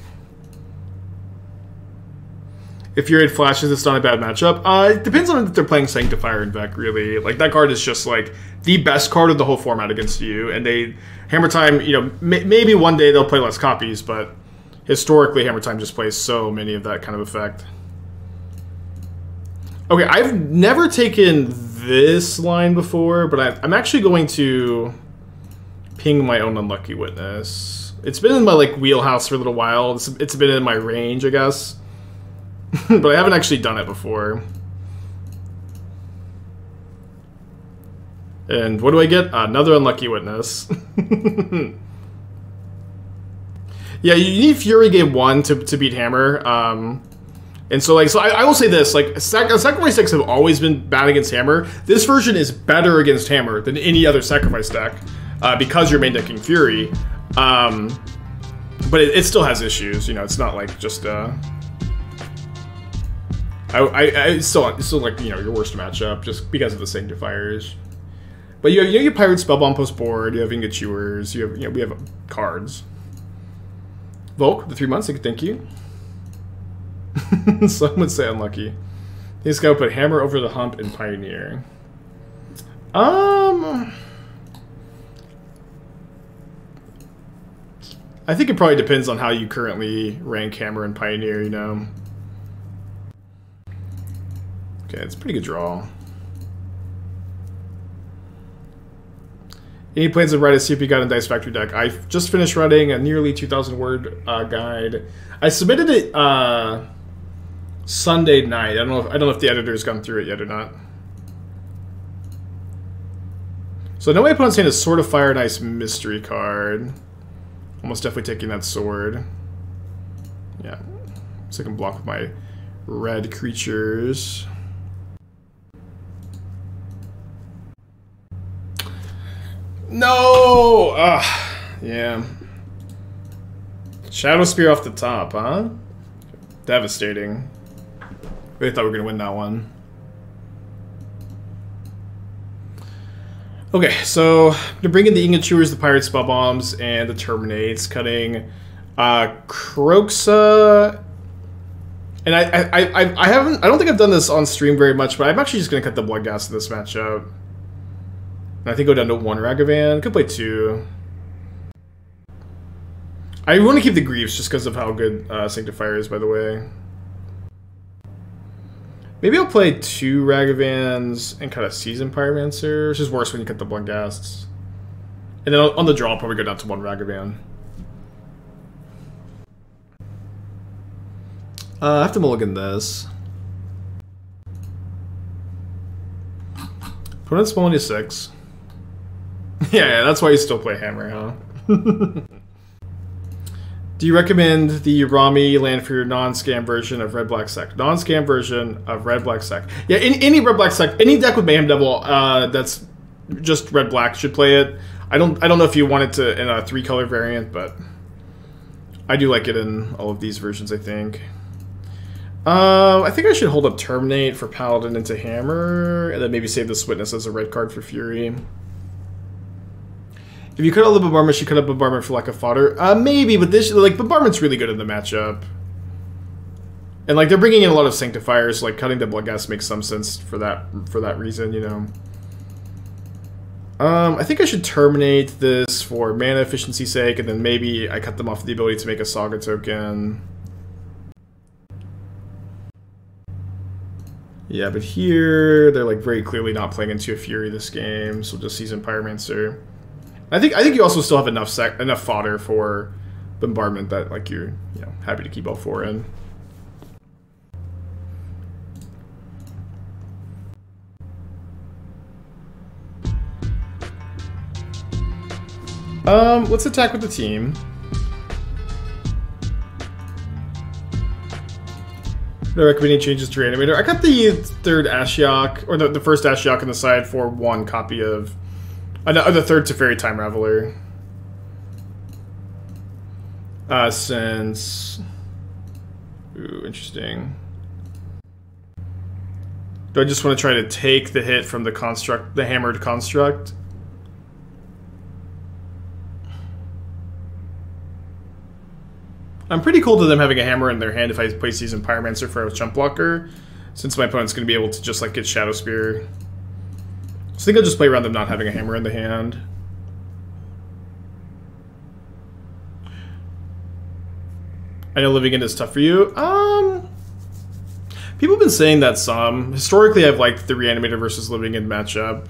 If your 8 flashes, it's not a bad matchup. It depends on if they're playing Sanctifier and Vec, really. Like, that card is just, like, the best card of the whole format against you. And they... Hammer Time, you know, maybe one day they'll play less copies, but historically, Hammer Time just plays so many of that kind of effect. Okay, I've never taken this line before, but I'm actually going to ping my own Unlucky Witness. It's been in my, like, wheelhouse for a little while. It's been in my range, I guess. But I haven't actually done it before. And what do I get? Another Unlucky Witness. Yeah, you need Fury game 1 to beat Hammer. And so, like, I will say this, like, Sacrifice decks have always been bad against Hammer. This version is better against Hammer than any other Sacrifice deck, because you're main decking Fury. But it still has issues, you know, it's not like just, it's still like, you know, your worst matchup just because of the Sanctifiers. But you have, you Pyrite Spellbomb post board, you have Ingot Chewers, you have, you know, we have cards. Volk, the 3 months, thank you. Some would say unlucky. He's got to put Hammer over the hump and Pioneer. I think it probably depends on how you currently rank Hammer and Pioneer, you know. Okay, it's a pretty good draw. Any plans to write a CP Guide and Dice Factory deck? I just finished writing a nearly 2,000 word guide. I submitted it Sunday night. I don't know if the editor's gone through it yet or not. So I know my opponent's hand is Sword of Fire and Ice mystery card. Almost definitely taking that sword. Yeah, so I can block with my red creatures. No! Yeah. Shadow Spear off the top, huh? Devastating. Really thought we were going to win that one. Okay, so I'm going to bring in the Ingot Chewers, the Pyrite Spellbombs, and the Terminates, cutting Kroxa. And I don't think I've done this on stream very much, but I'm actually just going to cut the Bloodghast in this matchup. And I think go down to 1 Ragavan. Could play 2. I want to keep the Griefs just because of how good Sanctifier is, by the way. Maybe I'll play 2 Ragavans and cut a Seasoned Pyromancer, which is worse when you cut the Bloodghasts. And then on the draw, I'll probably go down to 1 Ragavan. I have to mulligan this. Opponent's only 6. Yeah, that's why you still play Hammer, huh? Do you recommend the Urami land for your non-scam version of Red Black Sec? Non-scam version of Red Black Sec. Yeah, any Red Black Sec, any deck with Mayhem Devil that's just Red Black should play it. I don't know if you want it to in a 3-color variant, but I do like it in all of these versions, I think. I think I should hold up Terminate for Paladin into Hammer, and then maybe save this Witness as a red card for Fury. If you cut out the Bombardment, you cut up Bombardment for lack of fodder. Maybe, but this, like, Bombardment's really good in the matchup. And, like, they're bringing in a lot of Sanctifiers, so, like, cutting the Bloodghast makes some sense for that reason, you know. I think I should terminate this for mana efficiency's sake, and then maybe I cut them off the ability to make a Saga token. Yeah, but here, they're, like, very clearly not playing into a Fury this game, so just Seasoned Pyromancer. I think you also still have enough fodder for Bombardment that, like, you're, you know, happy to keep all 4 in. Let's attack with the team. Do I recommend any changes to Reanimator? I got the third Ashiok, or the first Ashiok on the side for one copy of... the third Teferi Time Raveler. Since... Ooh, interesting. Do I just want to try to take the hit from the construct, the hammered construct? I'm pretty cool to them having a hammer in their hand if I play Seasoned Pyromancer for a chump blocker, since my opponent's going to be able to just like get Shadow Spear. So I think I'll just play around them not having a hammer in the hand. I know living in is tough for you. People have been saying that some. Historically, I've liked the Reanimator versus Living In matchup.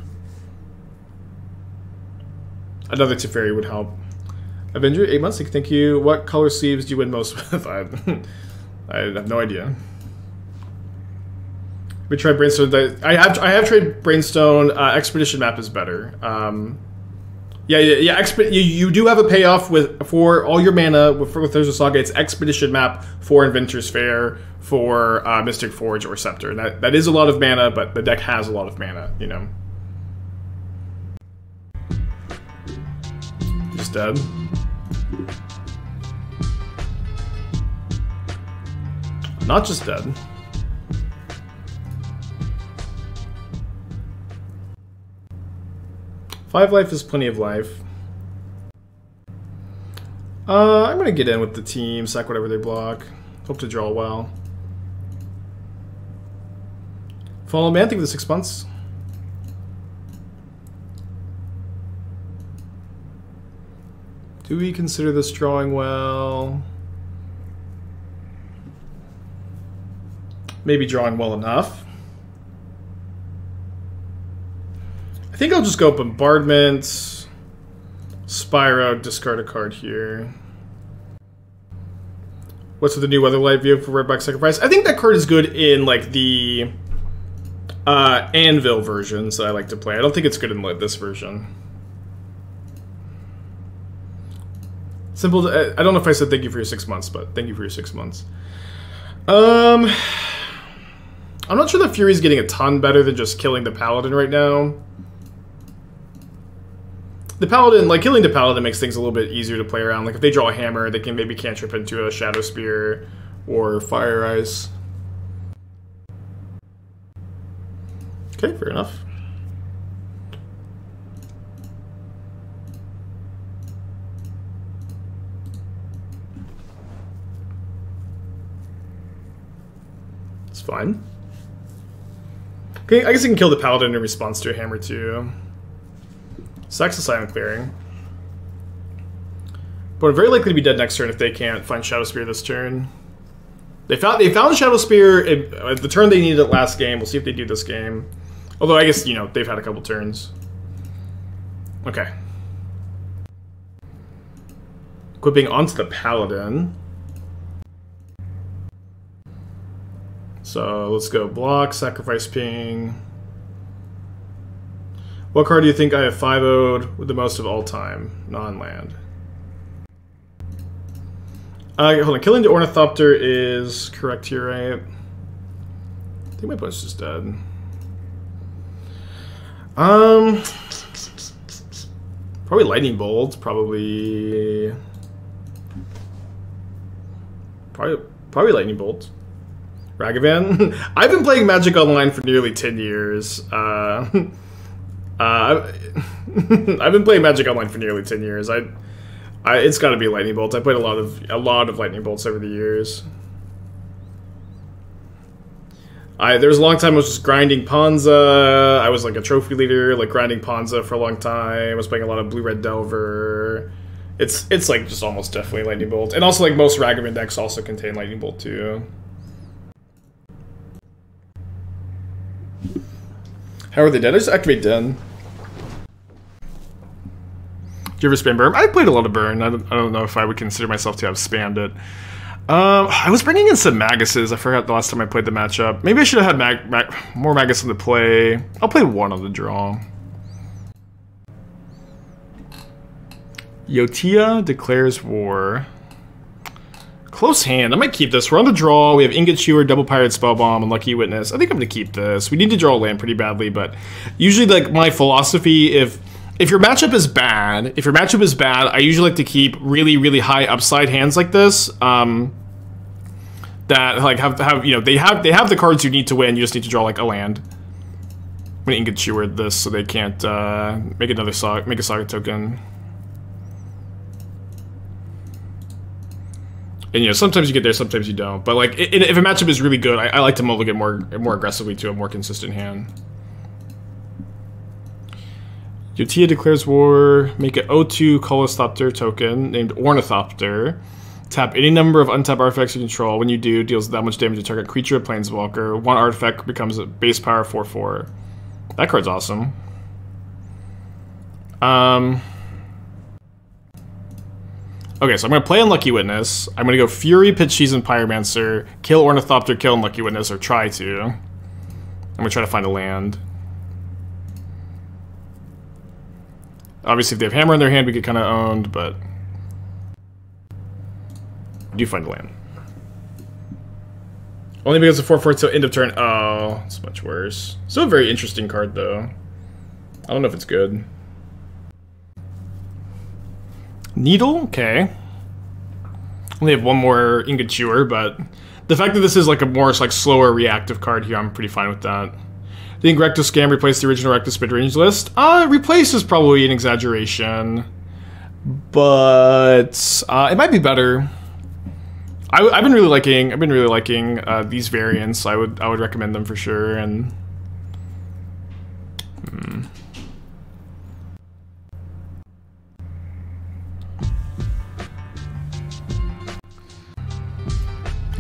Another Teferi would help. Avenger, 8 months, thank you. What color sleeves do you win most with? I have no idea. We tried Brainstone. I have tried Brainstone. Expedition map is better. Yeah. You do have a payoff for all your mana with Thursday Saga. It's Expedition map for Inventor's Fair, for Mystic Forge or Scepter. That is a lot of mana, but the deck has a lot of mana. You know. He's dead. Not just dead. Five life is plenty of life. I'm gonna get in with the team, sack whatever they block. Hope to draw well. Follow man, think of the 6 months. Do we consider this drawing well? Maybe drawing well enough. I think I'll just go Bombardment, Spyro, discard a card here. What's with the new Weatherlight view for Redback Sacrifice? I think that card is good in like the Anvil versions that I like to play. I don't think it's good in this version. Simple. I don't know if I said thank you for your 6 months, but thank you for your 6 months. I'm not sure that Fury's getting a ton better than just killing the Paladin right now. The Paladin, like, killing the Paladin makes things a little bit easier to play around. Like, if they draw a hammer, they can maybe cantrip into a Shadow Spear or Fire Ice. Okay, fair enough. It's fine. Okay, I guess I can kill the Paladin in response to a hammer too. Sacks the Silent Clearing. But I'm very likely to be dead next turn if they can't find Shadow Spear this turn. They found Shadow Spear at the turn they needed it last game. We'll see if they do this game. Although I guess, you know, they've had a couple turns. Okay. Equipping onto the Paladin. So let's go block, sacrifice ping. What card do you think I have 5-0'd with the most of all time? Non-land. Hold on, killing the Ornithopter is correct here, right? I think my opponent's just dead. Probably Lightning Bolt, probably Lightning Bolt. Ragavan? I've been playing Magic Online for nearly 10 years. I've been playing Magic Online for nearly 10 years. It's got to be Lightning Bolt. I played a lot of Lightning Bolts over the years. There was a long time I was just grinding Ponza. I was like a trophy leader, like grinding Ponza for a long time. I was playing a lot of Blue-Red Delver. It's like just almost definitely Lightning Bolt. And also like most Ragavan decks also contain Lightning Bolt too. How are they dead? I just activate Den. Do you ever spam Burn? I played a lot of Burn. I don't know if I would consider myself to have spammed it. I was bringing in some Maguses. I forgot the last time I played the matchup. Maybe I should have had more Magus in the play. I'll play one on the draw. Yotia declares war. Close hand. I might keep this. We're on the draw. We have Ingot Chewer, double Pyrite Spellbomb, and Lucky Witness. I think I'm gonna keep this. We need to draw a land pretty badly, but usually, like, my philosophy, if your matchup is bad, I usually like to keep really, really high upside hands like this. That like have you know, they have the cards you need to win. You just need to draw like a land. I'm gonna Ingot Chewer this so they can't make a saga token. And, you know, sometimes you get there, sometimes you don't. But, like, if a matchup is really good, I like to mulligan more aggressively to a more consistent hand. Yotia declares war. Make an 0/2 colorless Thopter token named Ornithopter. Tap any number of untapped artifacts you control. When you do, deals that much damage to target creature or planeswalker. One artifact becomes a base power 4/4. That card's awesome. Okay, so I'm going to play Unlucky Witness. I'm going to go Fury, pitch Seasoned Pyromancer, kill Ornithopter, kill Unlucky Witness, or try to. I'm going to try to find a land. Obviously, if they have Hammer in their hand, we get kind of owned, but... I do find a land. Only because the 4/4 till end of turn. Oh, it's much worse. Still a very interesting card, though. I don't know if it's good. Needle? Okay. Only have one more Ingot Chewer, but the fact that this is like a more like slower reactive card here, I'm pretty fine with that. Do you think Rakdos Scam replaced the original Rakdos mid-range list? Replace is probably an exaggeration, but it might be better. I've been really liking these variants. I would recommend them for sure. And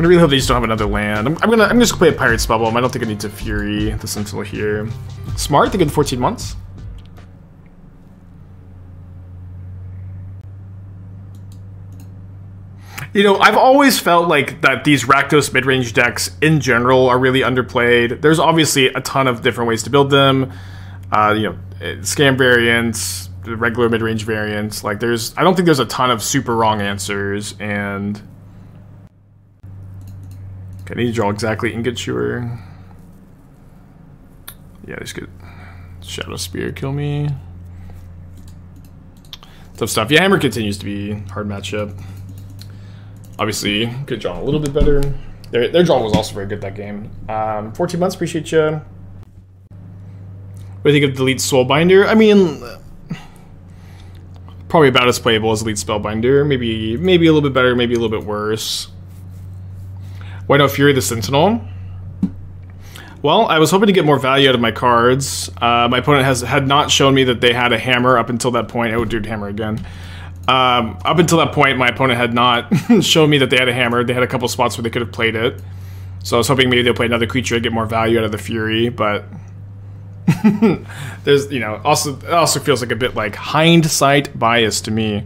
I really hope they just don't have another land. I'm just gonna play a Pyrite Spellbomb. I don't think I need to Fury the Sentinel here. Smart, they get 14 months. You know, I've always felt like that these Rakdos mid-range decks in general are really underplayed. There's obviously a ton of different ways to build them. You know, scam variants, the regular mid-range variants. Like, I don't think there's a ton of super wrong answers, and... I need to draw exactly Ingot Chewer. Yeah, just get Shadow Spear, kill me. Tough stuff. Yeah, Hammer continues to be hard matchup. Obviously, could draw a little bit better. Their draw was also very good that game. 14 months, appreciate you. What do you think of Delete Soulbinder? I mean, probably about as playable as Elite Spellbinder. Maybe a little bit better, maybe a little bit worse. Why not Fury the Sentinel? Well, I was hoping to get more value out of my cards. My opponent had not shown me that they had a hammer up until that point. Oh, dude, hammer again. Up until that point, my opponent had not shown me that they had a hammer. They had a couple spots where they could have played it. So I was hoping maybe they'll play another creature and get more value out of the Fury, but... there's, you know, it also feels like a bit like hindsight bias to me.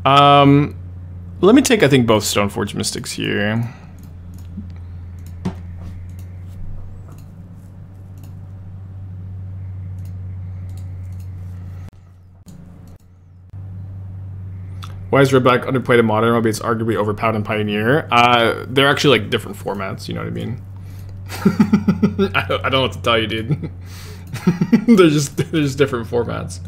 Let me take, I think, both Stoneforge Mystics here. Why is Redback underplayed in Modern? Maybe it's arguably overpowered in Pioneer. They're actually like different formats, you know what I mean? I don't know what to tell you, dude. they're just different formats.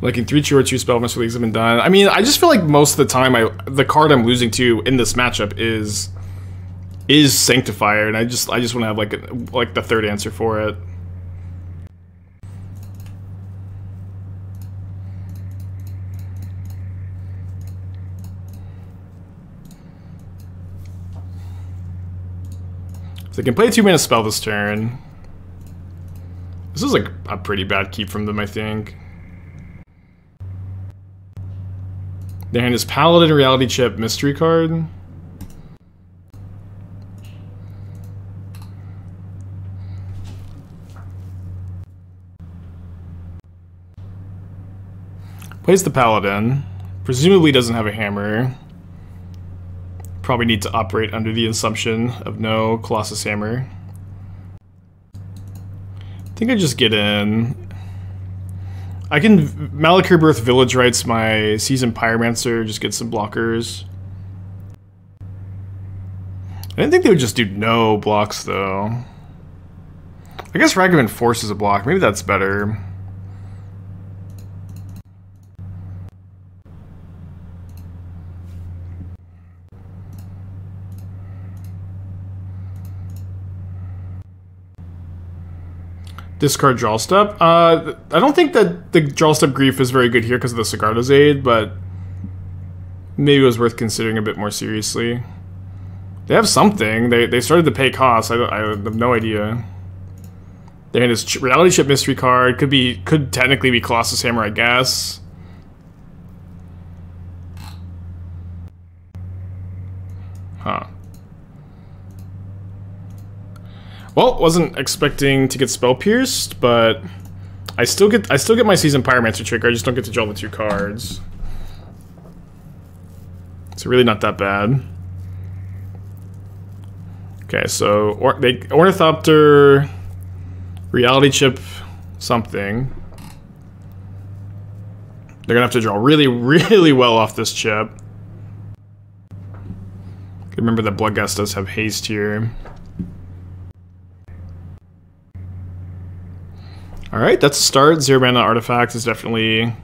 Like in 3 Chewer, 2 Spellmaster leagues have been done. I mean, I just feel like most of the time the card I'm losing to in this matchup is Sanctifier, and I just want to have like the third answer for it. So they can play a 2-mana spell this turn. This is like a pretty bad keep from them, I think. Their hand is Paladin, Reality Chip, Mystery card. Plays the Paladin. Presumably doesn't have a hammer. Probably need to operate under the assumption of no Colossus Hammer. think I just get in. I can Malakir Rebirth Village Rites my Seasoned Pyromancer, just get some blockers. I didn't think they would just do no blocks though. I guess Ragavan forces a block, maybe that's better. Discard Draw Step. I don't think that the Draw Step Grief is very good here because of the Sigarda's Aid, but maybe it was worth considering a bit more seriously. They have something. They started to pay costs. I have no idea. Their hand is Reality Chip Mystery card. Could technically be Colossus Hammer, I guess. Huh. Well, wasn't expecting to get Spell Pierced, but I still get my Seasoned Pyromancer trigger. I just don't get to draw the 2 cards. It's really not that bad. Okay, so Ornithopter, Reality Chip, something. They're gonna have to draw really, really well off this chip. Remember that Bloodghast does have haste here. Alright, that's a start. 0 mana artifact is definitely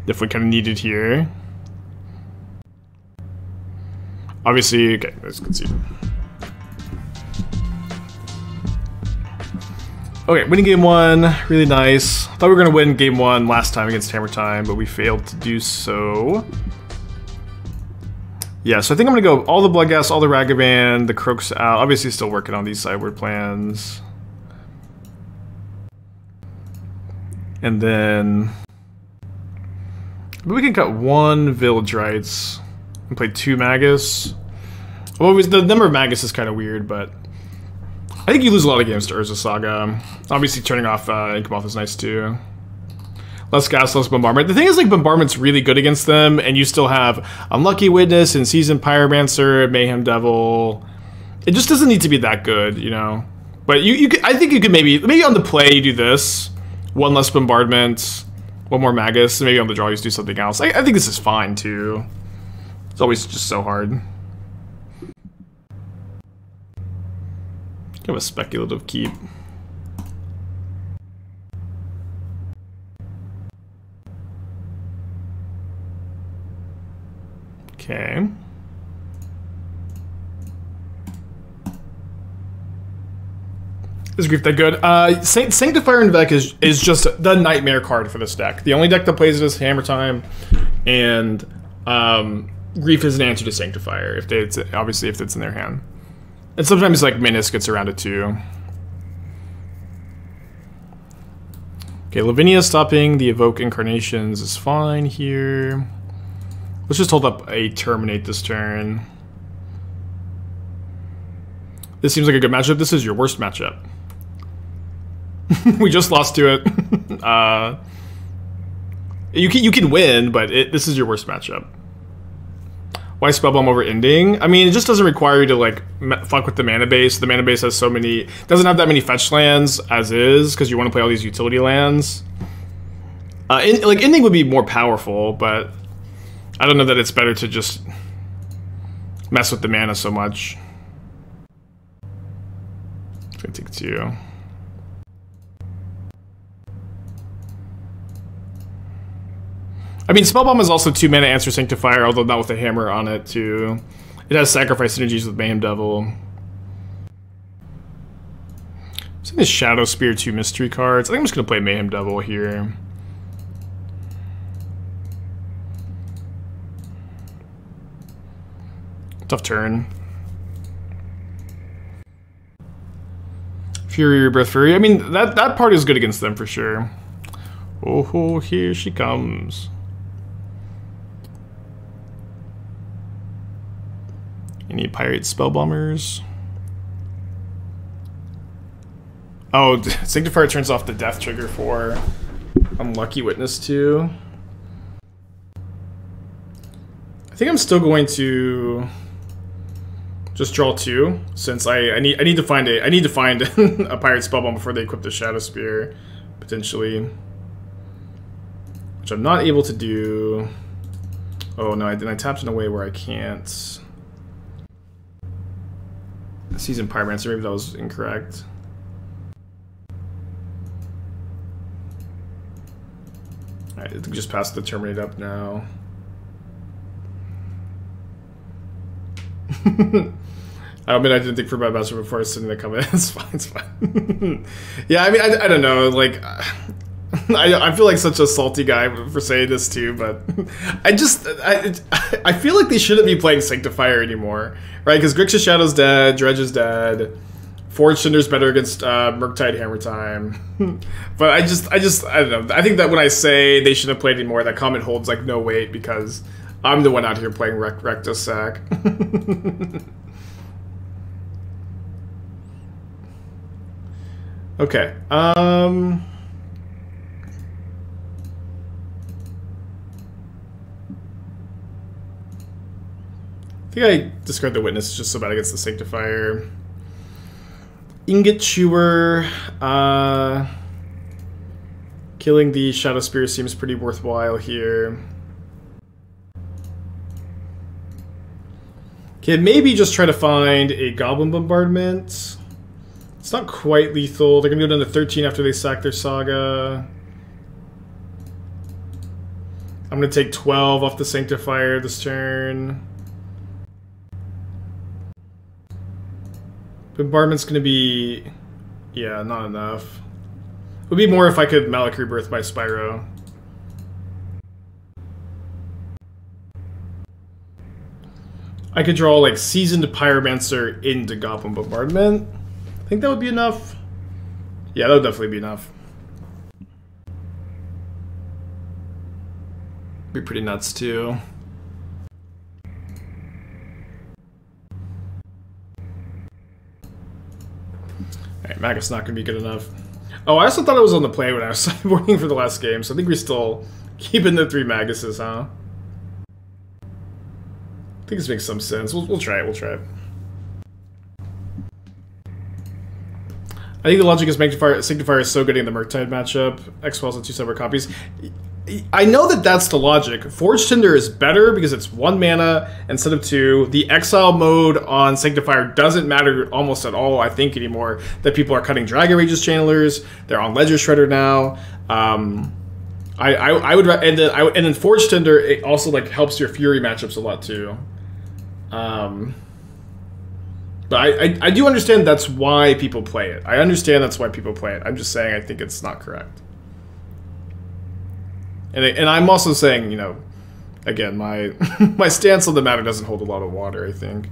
kind of needed here. Obviously, okay, let's concede. Okay, winning game 1, really nice. Thought we were going to win game 1 last time against Hammer Time, but we failed to do so. Yeah, so I think I'm going to go all the Bloodghast, all the Ragavan, the Kroxa out. Obviously still working on these sideboard plans. And then we can cut 1 Village Rites and play 2 Magus. Well, the number of Magus is kind of weird, but I think you lose a lot of games to Urza Saga. Obviously, turning off Inkmoth is nice too. Less gas, less bombardment. The thing is, like, bombardment's really good against them, and you still have Unlucky Witness and Seasoned Pyromancer, Mayhem Devil. It just doesn't need to be that good, you know. But I think you could maybe on the play you do this. 1 less bombardment, 1 more Magus, and maybe on the draw you just do something else. I think this is fine too. It's always just so hard. Kind of a speculative keep. Okay. Is Grief that good? Sanctifier and Vec is just the nightmare card for this deck. The only deck that plays it is Hammer Time, and Grief is an answer to Sanctifier, obviously if it's in their hand. And sometimes like Menace gets around it too. Okay, Lavinia stopping the Evoke Incarnations is fine here. Let's just hold up a Terminate this turn. This seems like a good matchup. This is your worst matchup. We just lost to it. You can win, but this is your worst matchup. Why Spellbomb over Ending? I mean, it just doesn't require you to like fuck with the mana base. The mana base has doesn't have that many fetch lands as is, because you want to play all these utility lands. Like Ending would be more powerful, but I don't know that it's better to just mess with the mana so much. I'm gonna take 2. I mean, Spellbomb is also 2 mana Answer Sanctifier, although not with a hammer on it, too. It has Sacrifice synergies with Mayhem Devil. I'm seeing this Shadow Spear 2 mystery cards. I think I'm just going to play Mayhem Devil here. Tough turn. Fury, Rebirth, Fury. I mean, that part is good against them for sure. Oh, here she comes. Any Pyrite Spellbombers? Oh, Sanctifier turns off the death trigger for Unlucky Witness too. I think I'm still going to Just draw 2, since I need to find a a Pyrite Spellbomb before they equip the Shadow Spear, potentially. Which I'm not able to do. Oh no, I tapped in a way where I can't. Seasoned Pyromancer, maybe that was incorrect. Alright, just pass the Terminate up now. I mean, I didn't think for my master before I was sending the comment. It's fine, it's fine. Yeah, I mean, I don't know, like, I feel like such a salty guy for saying this too, but I feel like they shouldn't be playing Sanctifier anymore, right? Because Grixis Shadow's dead, Dredge is dead, Forge Tinder's better against Murktide Hammer Time. But I don't know. I think that when I say they shouldn't have played anymore, that comment holds like no weight because I'm the one out here playing Rakdos Sack. Okay. I think I discard the Witness. It's just so bad against the Sanctifier. Ingot Chewer. Killing the Shadow Spear seems pretty worthwhile here. Okay, maybe just try to find a Goblin Bombardment. It's not quite lethal. They're going to go down to 13 after they sack their Saga. I'm going to take 12 off the Sanctifier this turn. Bombardment's going to be... yeah, not enough. It would be more if I could Malakir Rebirth by Spyro. I could draw like Seasoned Pyromancer into Goblin Bombardment. I think that would be enough. Yeah, that would definitely be enough. Be pretty nuts too. Alright, Magus not gonna be good enough. Oh, I also thought it was on the play when I was sideboarding for the last game, so I think we're still keeping the 3 Maguses, huh? I think this makes some sense. We'll try it, we'll try it. I think the logic is Sanctifier is so good in the Murktide matchup. X-Files and 2 separate copies. I know that that's the logic. Forge Tinder is better because it's 1 mana instead of 2. The Exile mode on Sanctifier doesn't matter almost at all, I think, anymore. That people are cutting Dragon Rage's Channelers. They're on Ledger Shredder now. I would, and then Forge Tinder, it also like helps your Fury matchups a lot too. But I do understand that's why people play it. I understand that's why people play it. I'm just saying I think it's not correct. And I'm also saying, you know, again, my my stance on the matter doesn't hold a lot of water, I think.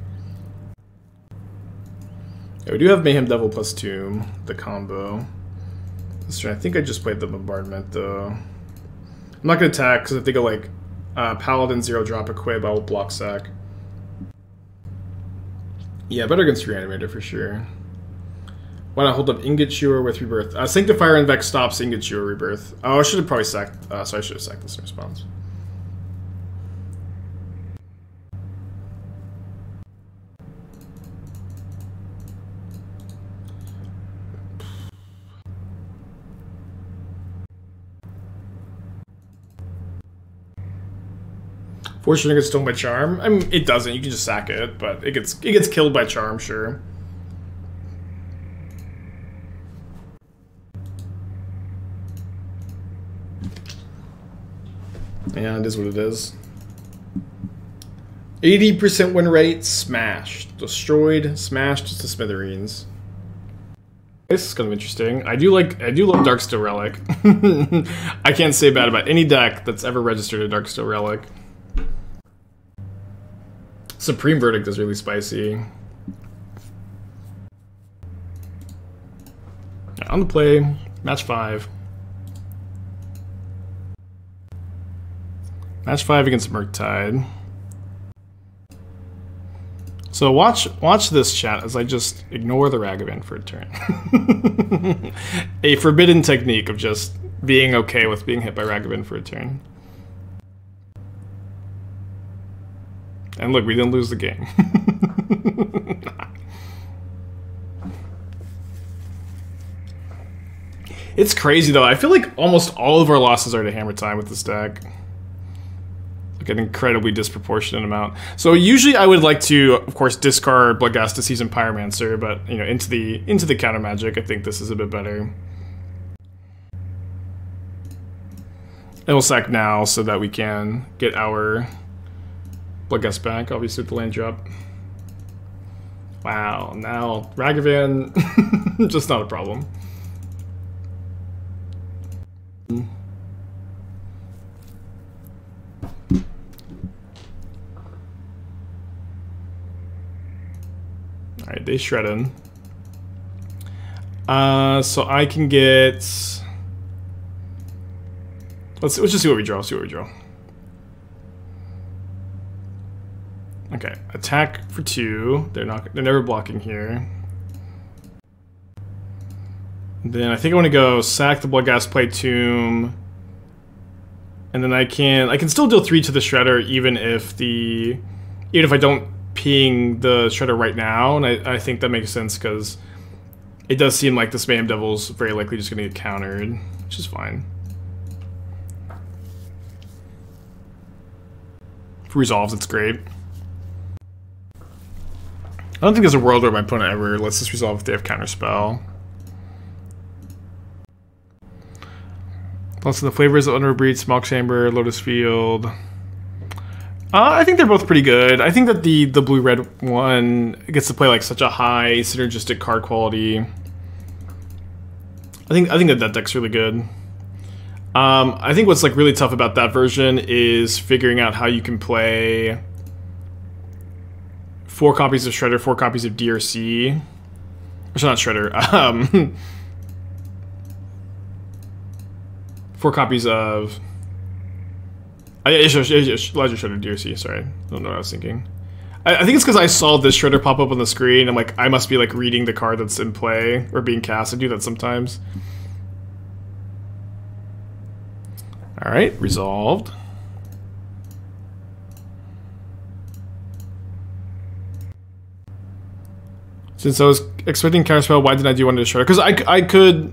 Yeah, we do have Mayhem Devil plus Tomb, the combo. I think I just played the Bombardment, though. I'm not going to attack, because if they go, like, Paladin 0-drop Equib, I will block sack. Yeah, better against Reanimator for sure. Why not hold up Ingot Chewer with Rebirth? Sanctifier and Vex stops Ingot Chewer Rebirth. Oh, I should have probably sacked. So I should have sacked this in response. Fortunately, it gets stolen by Charm. I mean, it doesn't. You can just sack it, but it gets killed by Charm, sure. Yeah, it is what it is. 80% win rate, smashed. Destroyed, smashed to smithereens. This is kind of interesting. I do love Darksteel Relic. I can't say bad about any deck that's ever registered a Darksteel Relic. Supreme Verdict is really spicy. On the play, match 5. Match 5 against Murktide. So watch this, chat, as I just ignore the Ragavan for a turn. A forbidden technique of just being okay with being hit by Ragavan for a turn. And look, we didn't lose the game. It's crazy though. I feel like almost all of our losses are to hammer time with this deck. Like an incredibly disproportionate amount. So usually I would like to, of course, discard Bloodghast to Seasoned Pyromancer, but you know, into the counter magic, I think this is a bit better. And we'll sack now so that we can get our Bloodghast back, obviously with the land drop. Wow, now Ragavan, just not a problem. Alright, they shredded. So I can get... Let's just see what we draw, Okay, attack for 2. They're never blocking here. Then I think I want to go sack the Bloodghast, play Tomb. And then I can still deal 3 to the Shredder even if I don't ping the Shredder right now, and I think that makes sense because it does seem like this Mayhem Devil's very likely just going to get countered, which is fine. If it resolves, it's great. I don't think there's a world where my opponent ever lets this resolve if they have counterspell. Lots of the flavors of Underbreed, Small Chamber, Lotus Field. I think they're both pretty good. I think that the blue-red one gets to play like such a high synergistic card quality. I think that deck's really good. I think what's like really tough about that version is figuring out how you can play 4 copies of Shredder, 4 copies of DRC. Or not Shredder. 4 copies of... Ledger Shredder DRC, sorry. I don't know what I was thinking. I think it's because I saw this Shredder pop up on the screen. I'm like, I must be like reading the card that's in play or being cast. I do that sometimes. Alright, resolved. Since I was expecting counterspell, why didn't I do one to the Shredder? Because I could...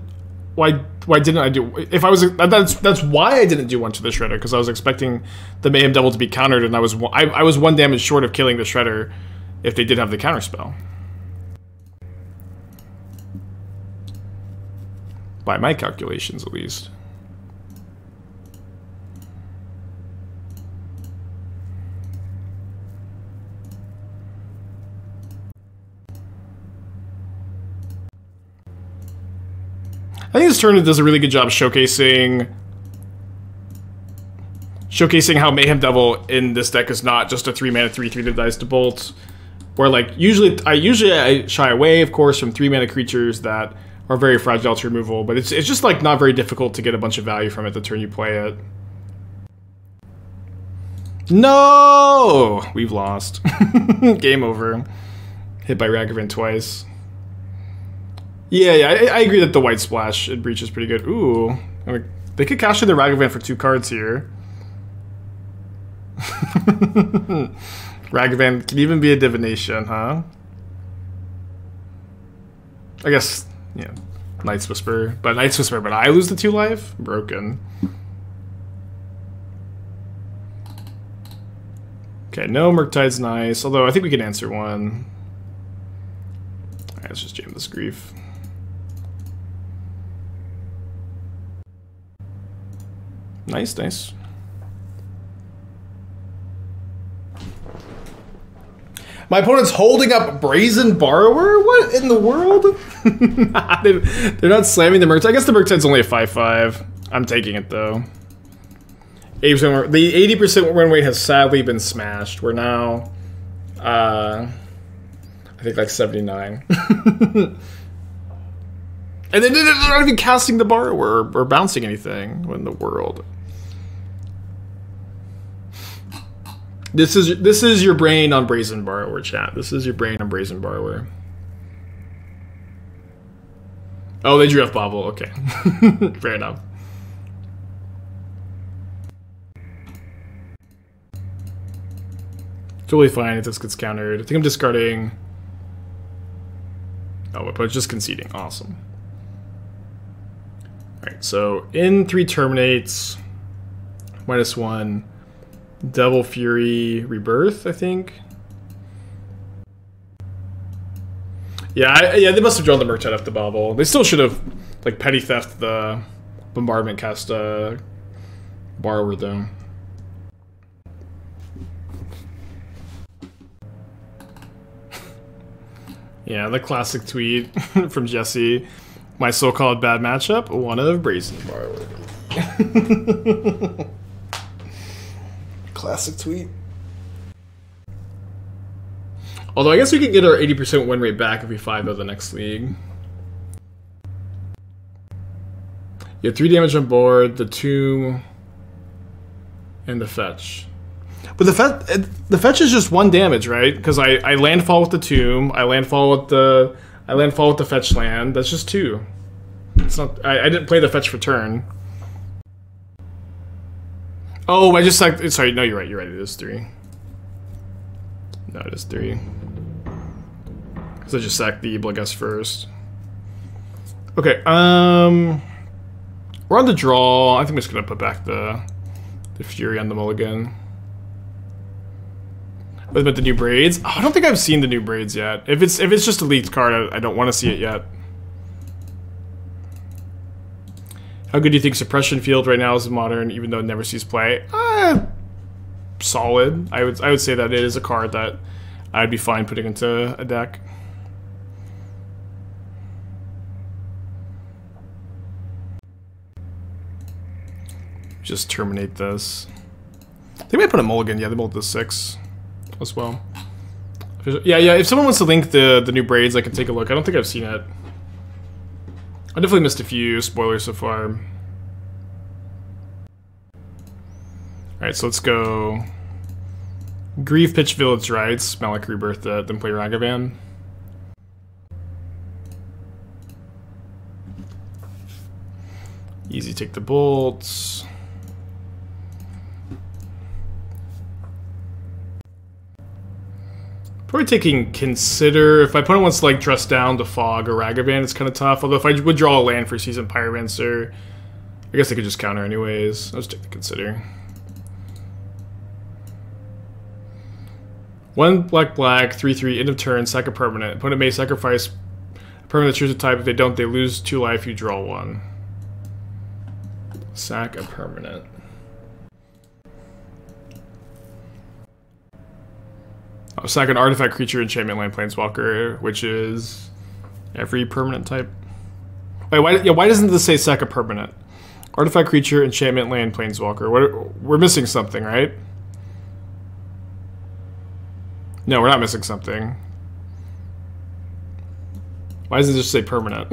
Why didn't I do... If I was... That's why I didn't do one to the Shredder, because I was expecting the Mayhem Devil to be countered, and I was 1 damage short of killing the Shredder if they did have the counterspell. By my calculations, at least. I think this tournament does a really good job showcasing how Mayhem Devil in this deck is not just a 3-mana 3/3 that dies to bolt. Where like usually I shy away, of course, from 3-mana creatures that are very fragile to removal, but it's just like not very difficult to get a bunch of value from it the turn you play it. No! We've lost. Game over. Hit by Ragavan twice. Yeah, I agree that the white splash in Breach is pretty good. Ooh, I mean, they could cash in the Ragavan for 2 cards here. Ragavan can even be a divination, huh? I guess, yeah, Night's Whisper, but I lose the 2 life? Broken. Okay, no, Murktide's nice, although I think we can answer one. Alright, let's just jam this Grief. Nice, nice. My opponent's holding up Brazen Borrower? What in the world? They're not slamming the Murktide. I guess the Murktide's only a 5/5. I'm taking it, though. 80%, the 80% win rate has sadly been smashed. We're now, I think, like 79. And then they're not even casting the Borrower or bouncing anything. What in the world? This is your brain on Brazen Borrower, chat. This is your brain on Brazen Borrower. Oh, they drew off Bobble. Okay. Fair enough. Totally fine if this gets countered. I think I'm discarding... Oh, but just conceding. Awesome. Alright, so in 3 terminates, -1, Devil Fury, Rebirth, I think. Yeah, yeah, they must have drawn the Murktide off the bobble. They still should have, like, petty theft the bombardment cast borrower though. Yeah, the classic tweet from Jesse. My so-called bad matchup, one of Brazen Borrower. Classic tweet. Although I guess we could get our 80% win rate back if we 5-0 the next league. You have 3 damage on board, the Tomb, and the Fetch. But the Fetch is just 1 damage, right? Because I landfall with the Tomb, I landfall with the Fetch land. That's just 2. It's not. I didn't play the Fetch for turn. Oh, I just like. Sorry, no, you're right. You're right. It is 3. No, it is 3. Because I just sacked the Bloodghast first. Okay. We're on the draw. I think I'm just gonna put back the Fury on the mulligan. What about the new braids? Oh, I don't think I've seen the new braids yet. If it's just a leaked card, I don't want to see it yet. How good do you think Suppression Field right now is in Modern, even though it never sees play? Solid. I would say that it is a card that I'd be fine putting into a deck. Just terminate this. They might put a mulligan. Yeah, they mulligan the 6 as well. Yeah. If someone wants to link the new braids, I can take a look. I don't think I've seen it. I definitely missed a few spoilers so far. Alright, so let's go Grief, pitch Village Rites, Malakir Rebirth, then play Ragavan. Easy, take the bolts. Probably taking Consider. If my opponent wants to like dress down the Fog or Ragavan, it's kind of tough. Although if I would draw a land for Seasoned Pyromancer, I guess I could just counter anyways. I'll just take the Consider. 1 black, 3/3, end of turn, sack a permanent. Opponent may sacrifice a permanent that chooses a type. If they don't, they lose 2 life, you draw 1. Sack a permanent. Oh, sack an artifact, creature, enchantment, land, planeswalker, which is every permanent type. Wait, why doesn't this say sack a permanent? Artifact, creature, enchantment, land, planeswalker. We're missing something, right? No, we're not missing something. Why does it just say permanent?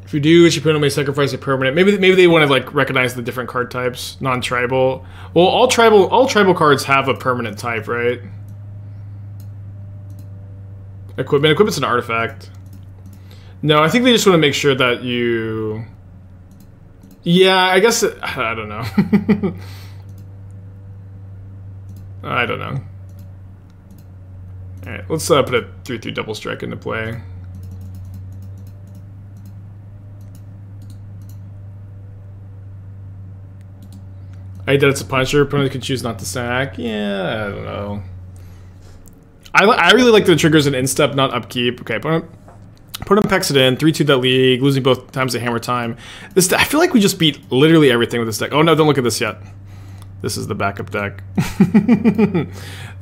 If you do, your opponent may sacrifice a permanent. Maybe they want to like recognize the different card types. Non-tribal. Well, all tribal cards have a permanent type, right? Equipment's an artifact. No, I think they just want to make sure that you. Yeah, I guess I don't know. I don't know. Alright, let's put a 3/3 double strike into play. I hate that it's a Punisher. Opponent can choose not to sack. Yeah, I don't know. I really like the triggers in instep, not upkeep. Okay, opponent pecks it in. 3/2 that league, losing both times at hammer time. I feel like we just beat literally everything with this deck. Oh no, don't look at this yet. This is the backup deck. This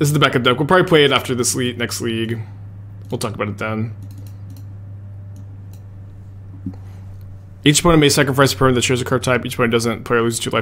is the backup deck. We'll probably play it after this next league. We'll talk about it then. Each opponent may sacrifice a permanent that shows a card type. Each opponent doesn't. Player loses 2 life.